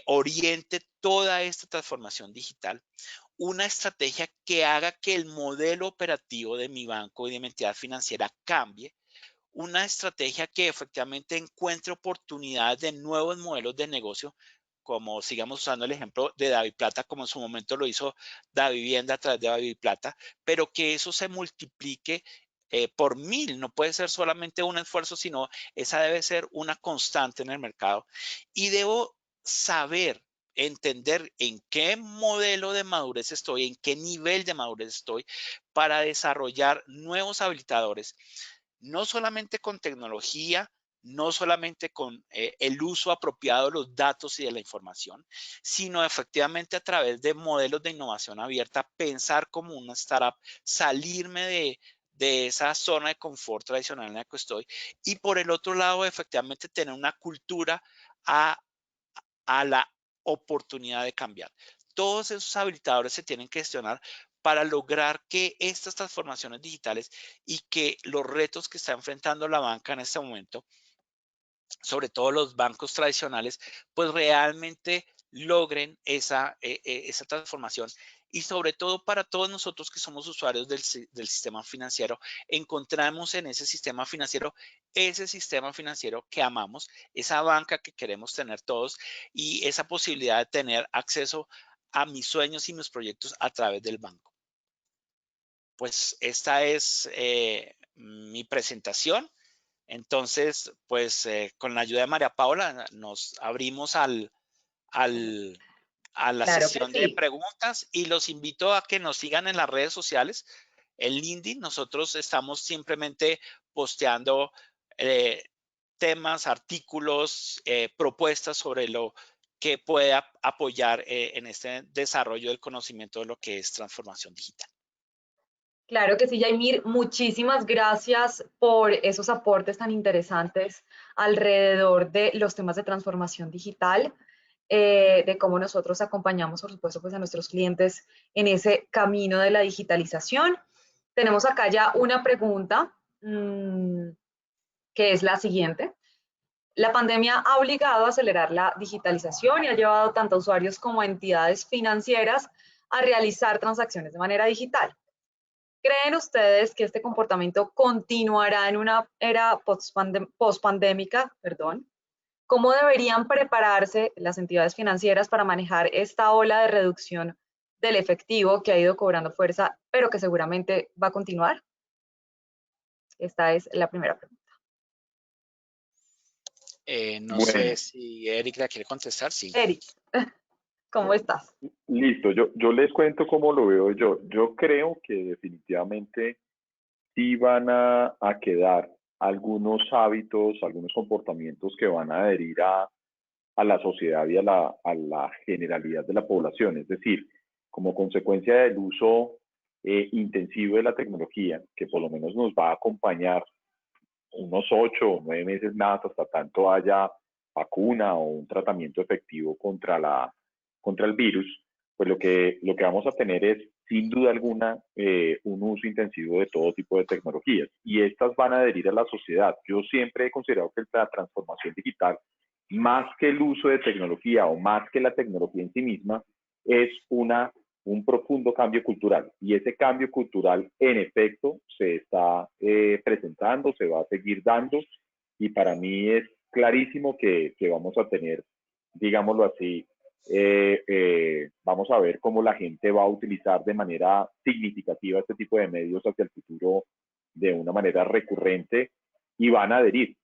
oriente toda esta transformación digital, una estrategia que haga que el modelo operativo de mi banco y de mi entidad financiera cambie, una estrategia que efectivamente encuentre oportunidades de nuevos modelos de negocio, como sigamos usando el ejemplo de DaviPlata, como en su momento lo hizo Davivienda a través de DaviPlata, pero que eso se multiplique por 1000. No puede ser solamente un esfuerzo, sino esa debe ser una constante en el mercado. Y debo saber, entender en qué modelo de madurez estoy, en qué nivel de madurez estoy, para desarrollar nuevos habilitadores, no solamente con tecnología, no solamente con el uso apropiado de los datos y de la información, sino efectivamente a través de modelos de innovación abierta, pensar como una startup, salirme de esa zona de confort tradicional en la que estoy, y por el otro lado, efectivamente tener una cultura a la oportunidad de cambiar. Todos esos habilitadores se tienen que gestionar para lograr que estas transformaciones digitales y que los retos que está enfrentando la banca en este momento, sobre todo los bancos tradicionales, pues realmente logren esa transformación. Y sobre todo para todos nosotros que somos usuarios del sistema financiero, encontramos en ese sistema financiero que amamos, esa banca que queremos tener todos y esa posibilidad de tener acceso a mis sueños y mis proyectos a través del banco. Pues esta es mi presentación. Entonces, pues con la ayuda de María Paula nos abrimos a la Claro que sesión de sí. preguntas y los invito a que nos sigan en las redes sociales. En LinkedIn nosotros estamos simplemente posteando temas, artículos, propuestas sobre lo que puede apoyar en este desarrollo del conocimiento de lo que es transformación digital. Claro que sí, Yaimir, muchísimas gracias por esos aportes tan interesantes alrededor de los temas de transformación digital, de cómo nosotros acompañamos, por supuesto, pues a nuestros clientes en ese camino de la digitalización. Tenemos acá ya una pregunta que es la siguiente. La pandemia ha obligado a acelerar la digitalización y ha llevado tanto a usuarios como a entidades financieras a realizar transacciones de manera digital. ¿Creen ustedes que este comportamiento continuará en una era post-pandémica? ¿Cómo deberían prepararse las entidades financieras para manejar esta ola de reducción del efectivo que ha ido cobrando fuerza, pero que seguramente va a continuar? Esta es la primera pregunta. No sé Bueno, si Eric la quiere contestar. Sí. Eric, ¿cómo estás? listo, yo les cuento cómo lo veo yo. Yo creo que definitivamente sí van a quedar algunos hábitos, algunos comportamientos que van a adherir a la sociedad y a la generalidad de la población. Es decir, como consecuencia del uso intensivo de la tecnología, que por lo menos nos va a acompañar unos 8 o 9 meses más hasta tanto haya vacuna o un tratamiento efectivo contra el virus, pues lo que vamos a tener es, sin duda alguna, un uso intensivo de todo tipo de tecnologías. Y estas van a adherir a la sociedad. Yo siempre he considerado que la transformación digital, más que el uso de tecnología o más que la tecnología en sí misma, es un profundo cambio cultural. Y ese cambio cultural, en efecto, se está presentando, se va a seguir dando. Y para mí es clarísimo que vamos a tener, digámoslo así, vamos a ver cómo la gente va a utilizar de manera significativa este tipo de medios hacia el futuro de una manera recurrente y van a adherir.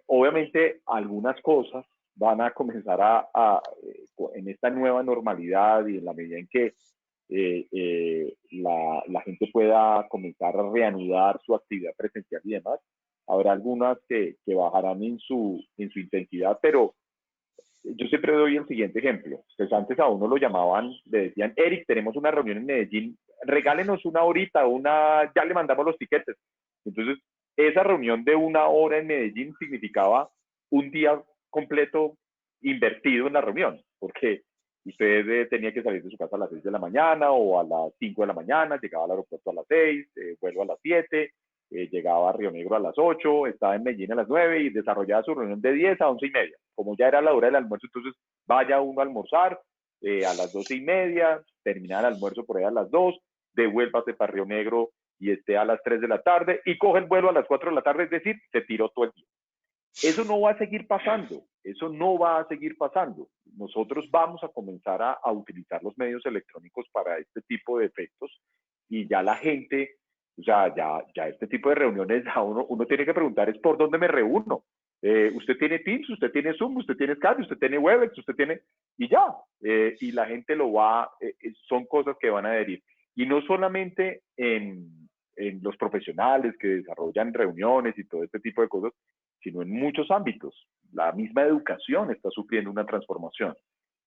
Obviamente algunas cosas van a comenzar en esta nueva normalidad y en la medida en que la gente pueda comenzar a reanudar su actividad presencial y demás, habrá algunas que bajarán en su intensidad, pero yo siempre doy el siguiente ejemplo. Pues antes a uno lo llamaban, le decían, Eric, tenemos una reunión en Medellín, regálenos una horita, ya le mandamos los tiquetes. Entonces, esa reunión de una hora en Medellín significaba un día completo invertido en la reunión, porque usted tenía que salir de su casa a las 6 de la mañana o a las 5 de la mañana, llegaba al aeropuerto a las 6, vuelo a las 7, llegaba a Río Negro a las 8, estaba en Medellín a las 9 y desarrollaba su reunión de 10 a 11 y media. Como ya era la hora del almuerzo, entonces vaya uno a almorzar a las 12 y media, terminar el almuerzo por ahí a las 2, devuélvase para Río Negro y esté a las 3 de la tarde y coge el vuelo a las 4 de la tarde, es decir, se tiró todo el día. Eso no va a seguir pasando, eso no va a seguir pasando. Nosotros vamos a comenzar a utilizar los medios electrónicos para este tipo de efectos y ya la gente, o sea, ya este tipo de reuniones, ya uno tiene que preguntar es por dónde me reúno. Usted tiene Teams, usted tiene Zoom, usted tiene Skype, usted tiene Webex, usted tiene, y ya, y la gente son cosas que van a adherir. Y no solamente en los profesionales que desarrollan reuniones y todo este tipo de cosas, sino en muchos ámbitos. La misma educación está sufriendo una transformación.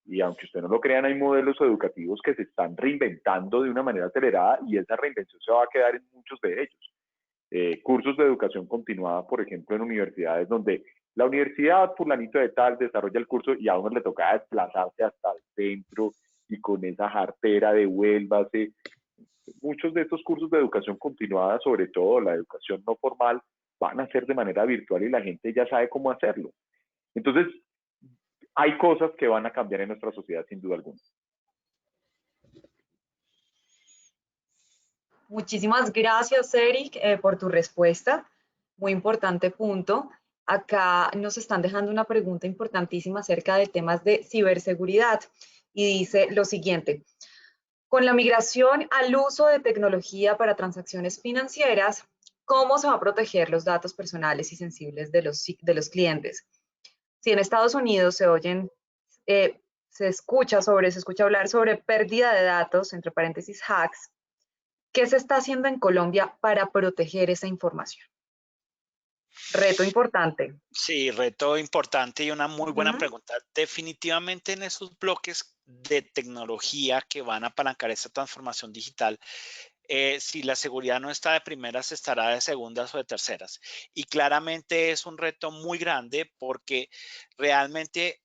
Y aunque usted no lo crean, hay modelos educativos que se están reinventando de una manera acelerada y esa reinvención se va a quedar en muchos de ellos. Cursos de educación continuada, por ejemplo, en universidades donde la universidad fulanito de tal desarrolla el curso y a uno le toca desplazarse hasta el centro y con esa jartera devuélvase. Muchos de estos cursos de educación continuada, sobre todo la educación no formal, van a ser de manera virtual y la gente ya sabe cómo hacerlo. Entonces, hay cosas que van a cambiar en nuestra sociedad sin duda alguna. Muchísimas gracias, Eric, por tu respuesta. Muy importante punto. Acá nos están dejando una pregunta importantísima acerca de temas de ciberseguridad y dice lo siguiente. Con la migración al uso de tecnología para transacciones financieras, ¿cómo se va a proteger los datos personales y sensibles de los clientes? Si en Estados Unidos se escucha hablar sobre pérdida de datos, entre paréntesis hacks, ¿qué se está haciendo en Colombia para proteger esa información? Reto importante. Sí, reto importante y una muy buena pregunta. Definitivamente en esos bloques de tecnología que van a apalancar esta transformación digital, si la seguridad no está de primeras, estará de segundas o de terceras. Y claramente es un reto muy grande porque realmente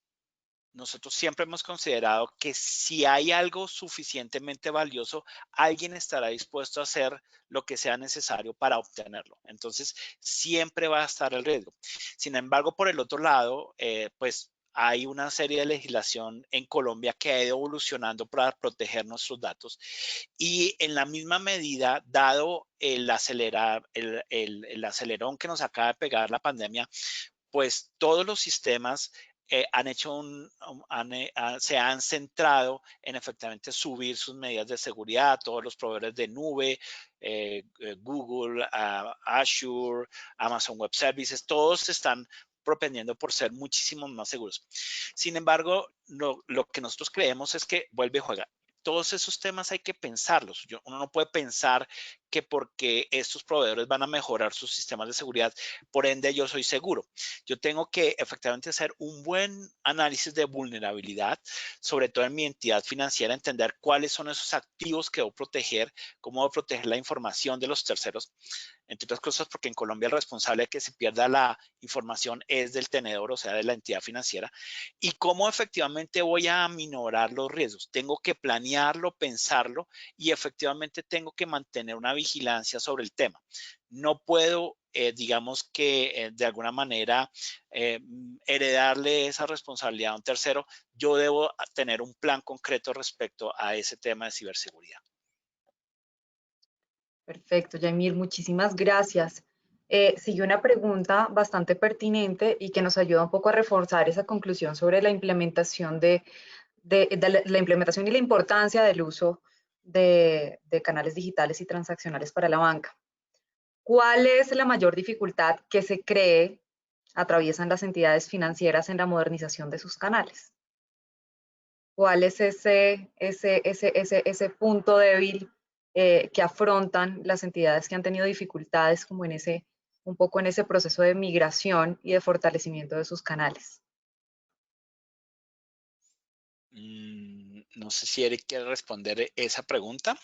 nosotros siempre hemos considerado que si hay algo suficientemente valioso, alguien estará dispuesto a hacer lo que sea necesario para obtenerlo. Entonces, siempre va a estar el riesgo. Sin embargo, por el otro lado, pues hay una serie de legislación en Colombia que ha ido evolucionando para proteger nuestros datos y en la misma medida, dado el acelerón que nos acaba de pegar la pandemia, pues todos los sistemas se han centrado en efectivamente subir sus medidas de seguridad. Todos los proveedores de nube, Google, Azure, Amazon Web Services, todos están propendiendo por ser muchísimo más seguros. Sin embargo, lo que nosotros creemos es que vuelve y juega. Todos esos temas hay que pensarlos. Uno no puede pensar que porque estos proveedores van a mejorar sus sistemas de seguridad, por ende yo soy seguro. Yo tengo que efectivamente hacer un buen análisis de vulnerabilidad, sobre todo en mi entidad financiera, entender cuáles son esos activos que debo proteger, cómo debo proteger la información de los terceros, entre otras cosas porque en Colombia el responsable de que se pierda la información es del tenedor, o sea, de la entidad financiera, y cómo efectivamente voy a aminorar los riesgos. Tengo que planearlo, pensarlo y efectivamente tengo que mantener una vigilancia sobre el tema. No puedo, digamos que de alguna manera heredarle esa responsabilidad a un tercero. Yo debo tener un plan concreto respecto a ese tema de ciberseguridad. Perfecto, Yaimir, muchísimas gracias. Sigue una pregunta bastante pertinente y que nos ayuda un poco a reforzar esa conclusión sobre la implementación la implementación y la importancia del uso de canales digitales y transaccionales para la banca. ¿Cuál es la mayor dificultad que se cree atraviesan las entidades financieras en la modernización de sus canales? ¿Cuál es ese punto débil que afrontan las entidades que han tenido dificultades como un poco en ese proceso de migración y de fortalecimiento de sus canales? No sé si Eric quiere responder esa pregunta.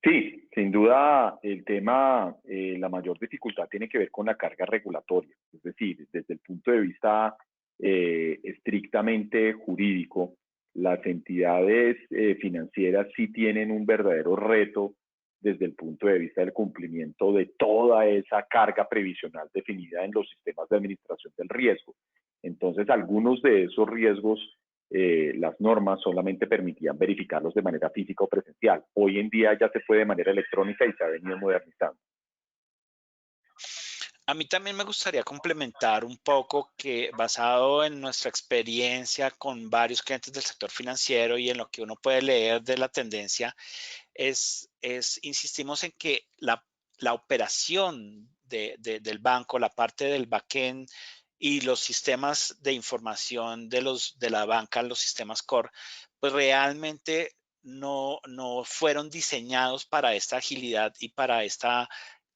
Sí, sin duda el tema, la mayor dificultad tiene que ver con la carga regulatoria, es decir, desde el punto de vista estrictamente jurídico, las entidades financieras sí tienen un verdadero reto desde el punto de vista del cumplimiento de toda esa carga previsional definida en los sistemas de administración del riesgo. Entonces, algunos de esos riesgos las normas solamente permitían verificarlos de manera física o presencial. Hoy en día ya se puede de manera electrónica y se ha venido modernizando. A mí también me gustaría complementar un poco que basado en nuestra experiencia con varios clientes del sector financiero y en lo que uno puede leer de la tendencia, insistimos en que la operación del banco, la parte del backend y los sistemas de información de la banca, los sistemas core, pues realmente no fueron diseñados para esta agilidad y para esta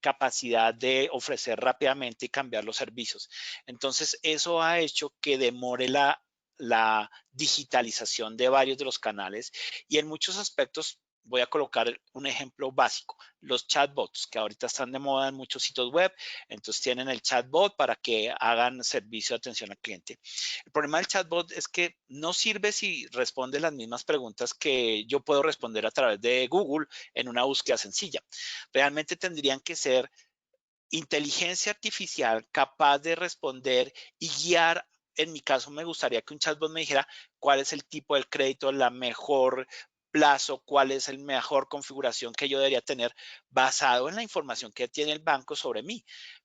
capacidad de ofrecer rápidamente y cambiar los servicios. Entonces, eso ha hecho que demore la digitalización de varios de los canales y en muchos aspectos voy a colocar un ejemplo básico, los chatbots que ahorita están de moda en muchos sitios web, entonces tienen el chatbot para que hagan servicio de atención al cliente. El problema del chatbot es que no sirve si responde las mismas preguntas que yo puedo responder a través de Google en una búsqueda sencilla. Realmente tendrían que ser inteligencia artificial capaz de responder y guiar. En mi caso, me gustaría que un chatbot me dijera cuál es el tipo del crédito, la mejor plazo, cuál es la mejor configuración que yo debería tener basado en la información que tiene el banco sobre mí.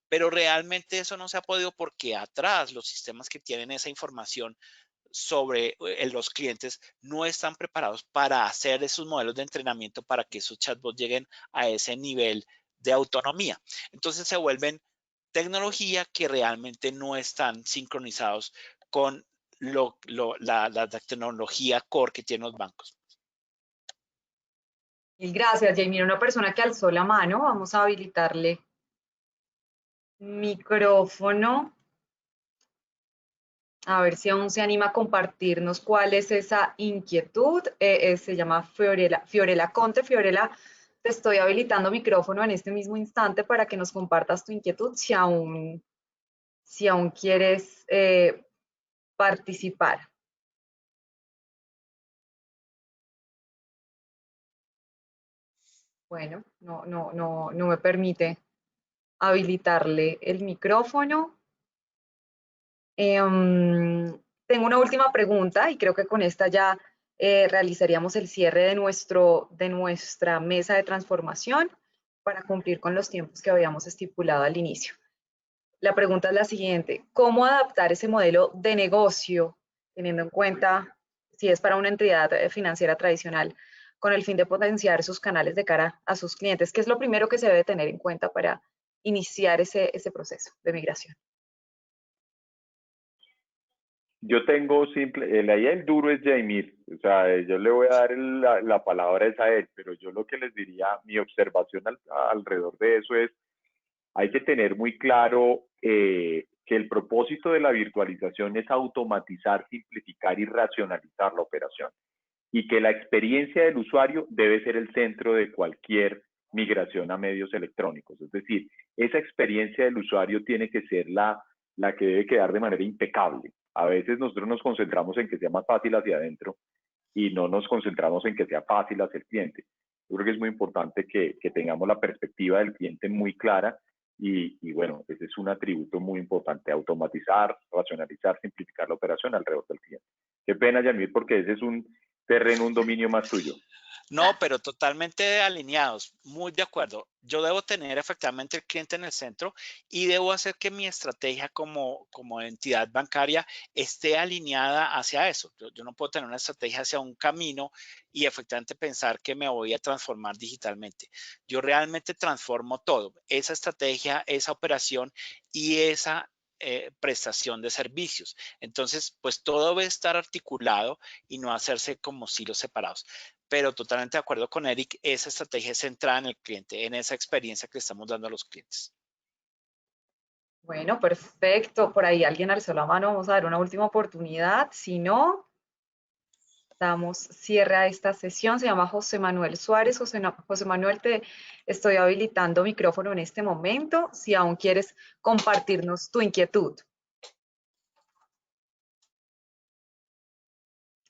Pero realmente eso no se ha podido porque atrás los sistemas que tienen esa información sobre los clientes no están preparados para hacer esos modelos de entrenamiento para que esos chatbots lleguen a ese nivel de autonomía. Entonces se vuelven tecnología que realmente no están sincronizados con la tecnología core que tienen los bancos. Y gracias, Jamie. Una persona que alzó la mano, vamos a habilitarle micrófono. A ver si aún se anima a compartirnos cuál es esa inquietud. Se llama Fiorella Conte. Fiorella, te estoy habilitando micrófono en este mismo instante para que nos compartas tu inquietud si aún quieres participar. Bueno, no me permite habilitarle el micrófono. Tengo una última pregunta y creo que con esta ya realizaríamos el cierre de nuestra mesa de transformación para cumplir con los tiempos que habíamos estipulado al inicio. La pregunta es la siguiente: ¿cómo adaptar ese modelo de negocio, teniendo en cuenta si es para una entidad financiera tradicional, con el fin de potenciar sus canales de cara a sus clientes? ¿Qué es lo primero que se debe tener en cuenta para iniciar ese proceso de migración? yo tengo simple, ahí el duro es Jaimir, o sea, yo le voy a dar la palabra es a él, pero yo lo que les diría, mi observación alrededor de eso es, hay que tener muy claro que el propósito de la virtualización es automatizar, simplificar y racionalizar la operación y que la experiencia del usuario debe ser el centro de cualquier migración a medios electrónicos. Es decir, esa experiencia del usuario tiene que ser la que debe quedar de manera impecable. A veces nosotros nos concentramos en que sea más fácil hacia adentro y no nos concentramos en que sea fácil hacia el cliente. Yo creo que es muy importante que tengamos la perspectiva del cliente muy clara y bueno, ese es un atributo muy importante, automatizar, racionalizar, simplificar la operación alrededor del cliente. Qué pena, Yamil, porque ese es un terreno, un dominio más tuyo. No, pero totalmente alineados, muy de acuerdo. Yo debo tener efectivamente el cliente en el centro y debo hacer que mi estrategia como entidad bancaria esté alineada hacia eso. Yo no puedo tener una estrategia hacia un camino y efectivamente pensar que me voy a transformar digitalmente. Yo realmente transformo todo, esa estrategia, esa operación y esa prestación de servicios. Entonces, pues todo debe estar articulado y no hacerse como silos separados. Pero totalmente de acuerdo con Eric, esa estrategia es centrada en el cliente, en esa experiencia que le estamos dando a los clientes. Bueno, perfecto. Por ahí alguien alzó la mano. Vamos a dar una última oportunidad. Si no, damos cierre a esta sesión. Se llama José Manuel Suárez. José Manuel, te estoy habilitando micrófono en este momento. Si aún quieres compartirnos tu inquietud.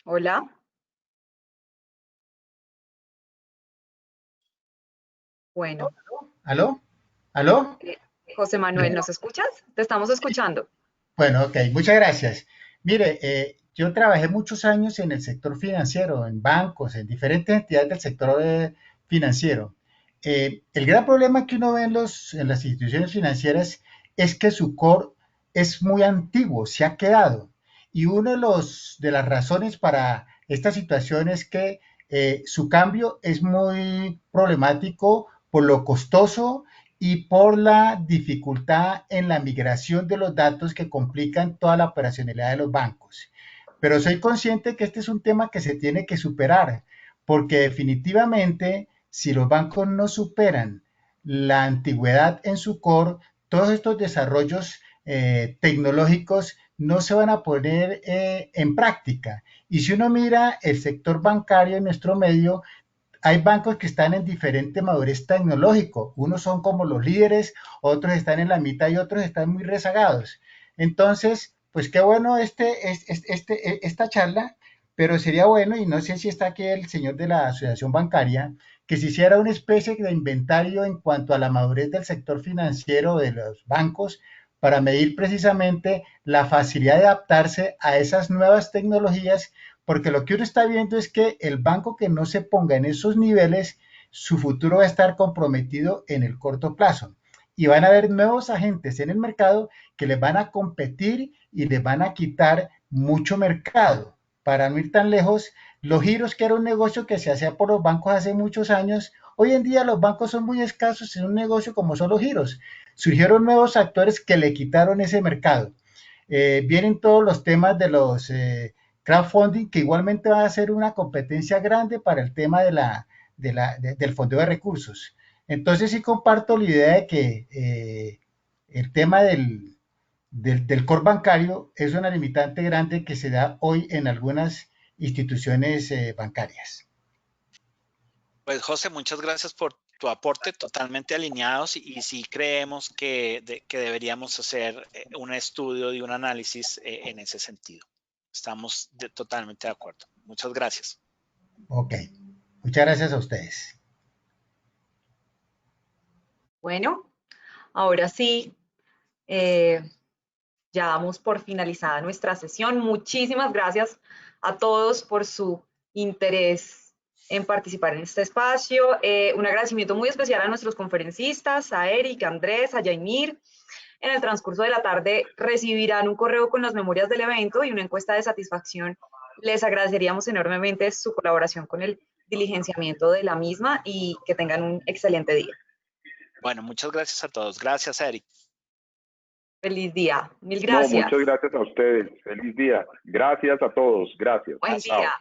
Hola. Bueno. ¿Aló? ¿Aló? José Manuel, ¿nos escuchas? Te estamos escuchando. Bueno, ok, muchas gracias. Mire, yo trabajé muchos años en el sector financiero, en bancos, en diferentes entidades del sector financiero. El gran problema que uno ve en las instituciones financieras es que su core es muy antiguo, se ha quedado. Y una de las razones para esta situación es que su cambio es muy problemático por lo costoso y por la dificultad en la migración de los datos que complican toda la operacionalidad de los bancos. Pero soy consciente que este es un tema que se tiene que superar, porque definitivamente si los bancos no superan la antigüedad en su core, todos estos desarrollos tecnológicos no se van a poner en práctica. Y si uno mira el sector bancario en nuestro medio, hay bancos que están en diferente madurez tecnológico. Unos son como los líderes, otros están en la mitad y otros están muy rezagados. Entonces, pues qué bueno esta charla, pero sería bueno, y no sé si está aquí el señor de la Asociación Bancaria, que se hiciera una especie de inventario en cuanto a la madurez del sector financiero de los bancos para medir precisamente la facilidad de adaptarse a esas nuevas tecnologías, porque lo que uno está viendo es que el banco que no se ponga en esos niveles, su futuro va a estar comprometido en el corto plazo. Y van a haber nuevos agentes en el mercado que les van a competir y les van a quitar mucho mercado. Para no ir tan lejos, los giros, que era un negocio que se hacía por los bancos hace muchos años, hoy en día los bancos son muy escasos en un negocio como son los giros. Surgieron nuevos actores que le quitaron ese mercado. Vienen todos los temas de los crowdfunding, que igualmente va a ser una competencia grande para el tema del fondeo de recursos. Entonces sí comparto la idea de que el tema del core bancario es una limitante grande que se da hoy en algunas instituciones bancarias. Pues José, muchas gracias por tu aporte, totalmente alineados y sí creemos que deberíamos hacer un estudio y un análisis en ese sentido. Estamos totalmente de acuerdo. Muchas gracias. Ok, muchas gracias a ustedes. Bueno, ahora sí, ya damos por finalizada nuestra sesión. Muchísimas gracias a todos por su interés en participar en este espacio. Un agradecimiento muy especial a nuestros conferencistas, a Eric, a Andrés, a Jaimir. En el transcurso de la tarde recibirán un correo con las memorias del evento y una encuesta de satisfacción. Les agradeceríamos enormemente su colaboración con el diligenciamiento de la misma y que tengan un excelente día. Bueno, muchas gracias a todos. Gracias, Eric. Feliz día. Mil No, gracias. muchas gracias a ustedes. Feliz día. Gracias a todos. Gracias. Buen Chao. día.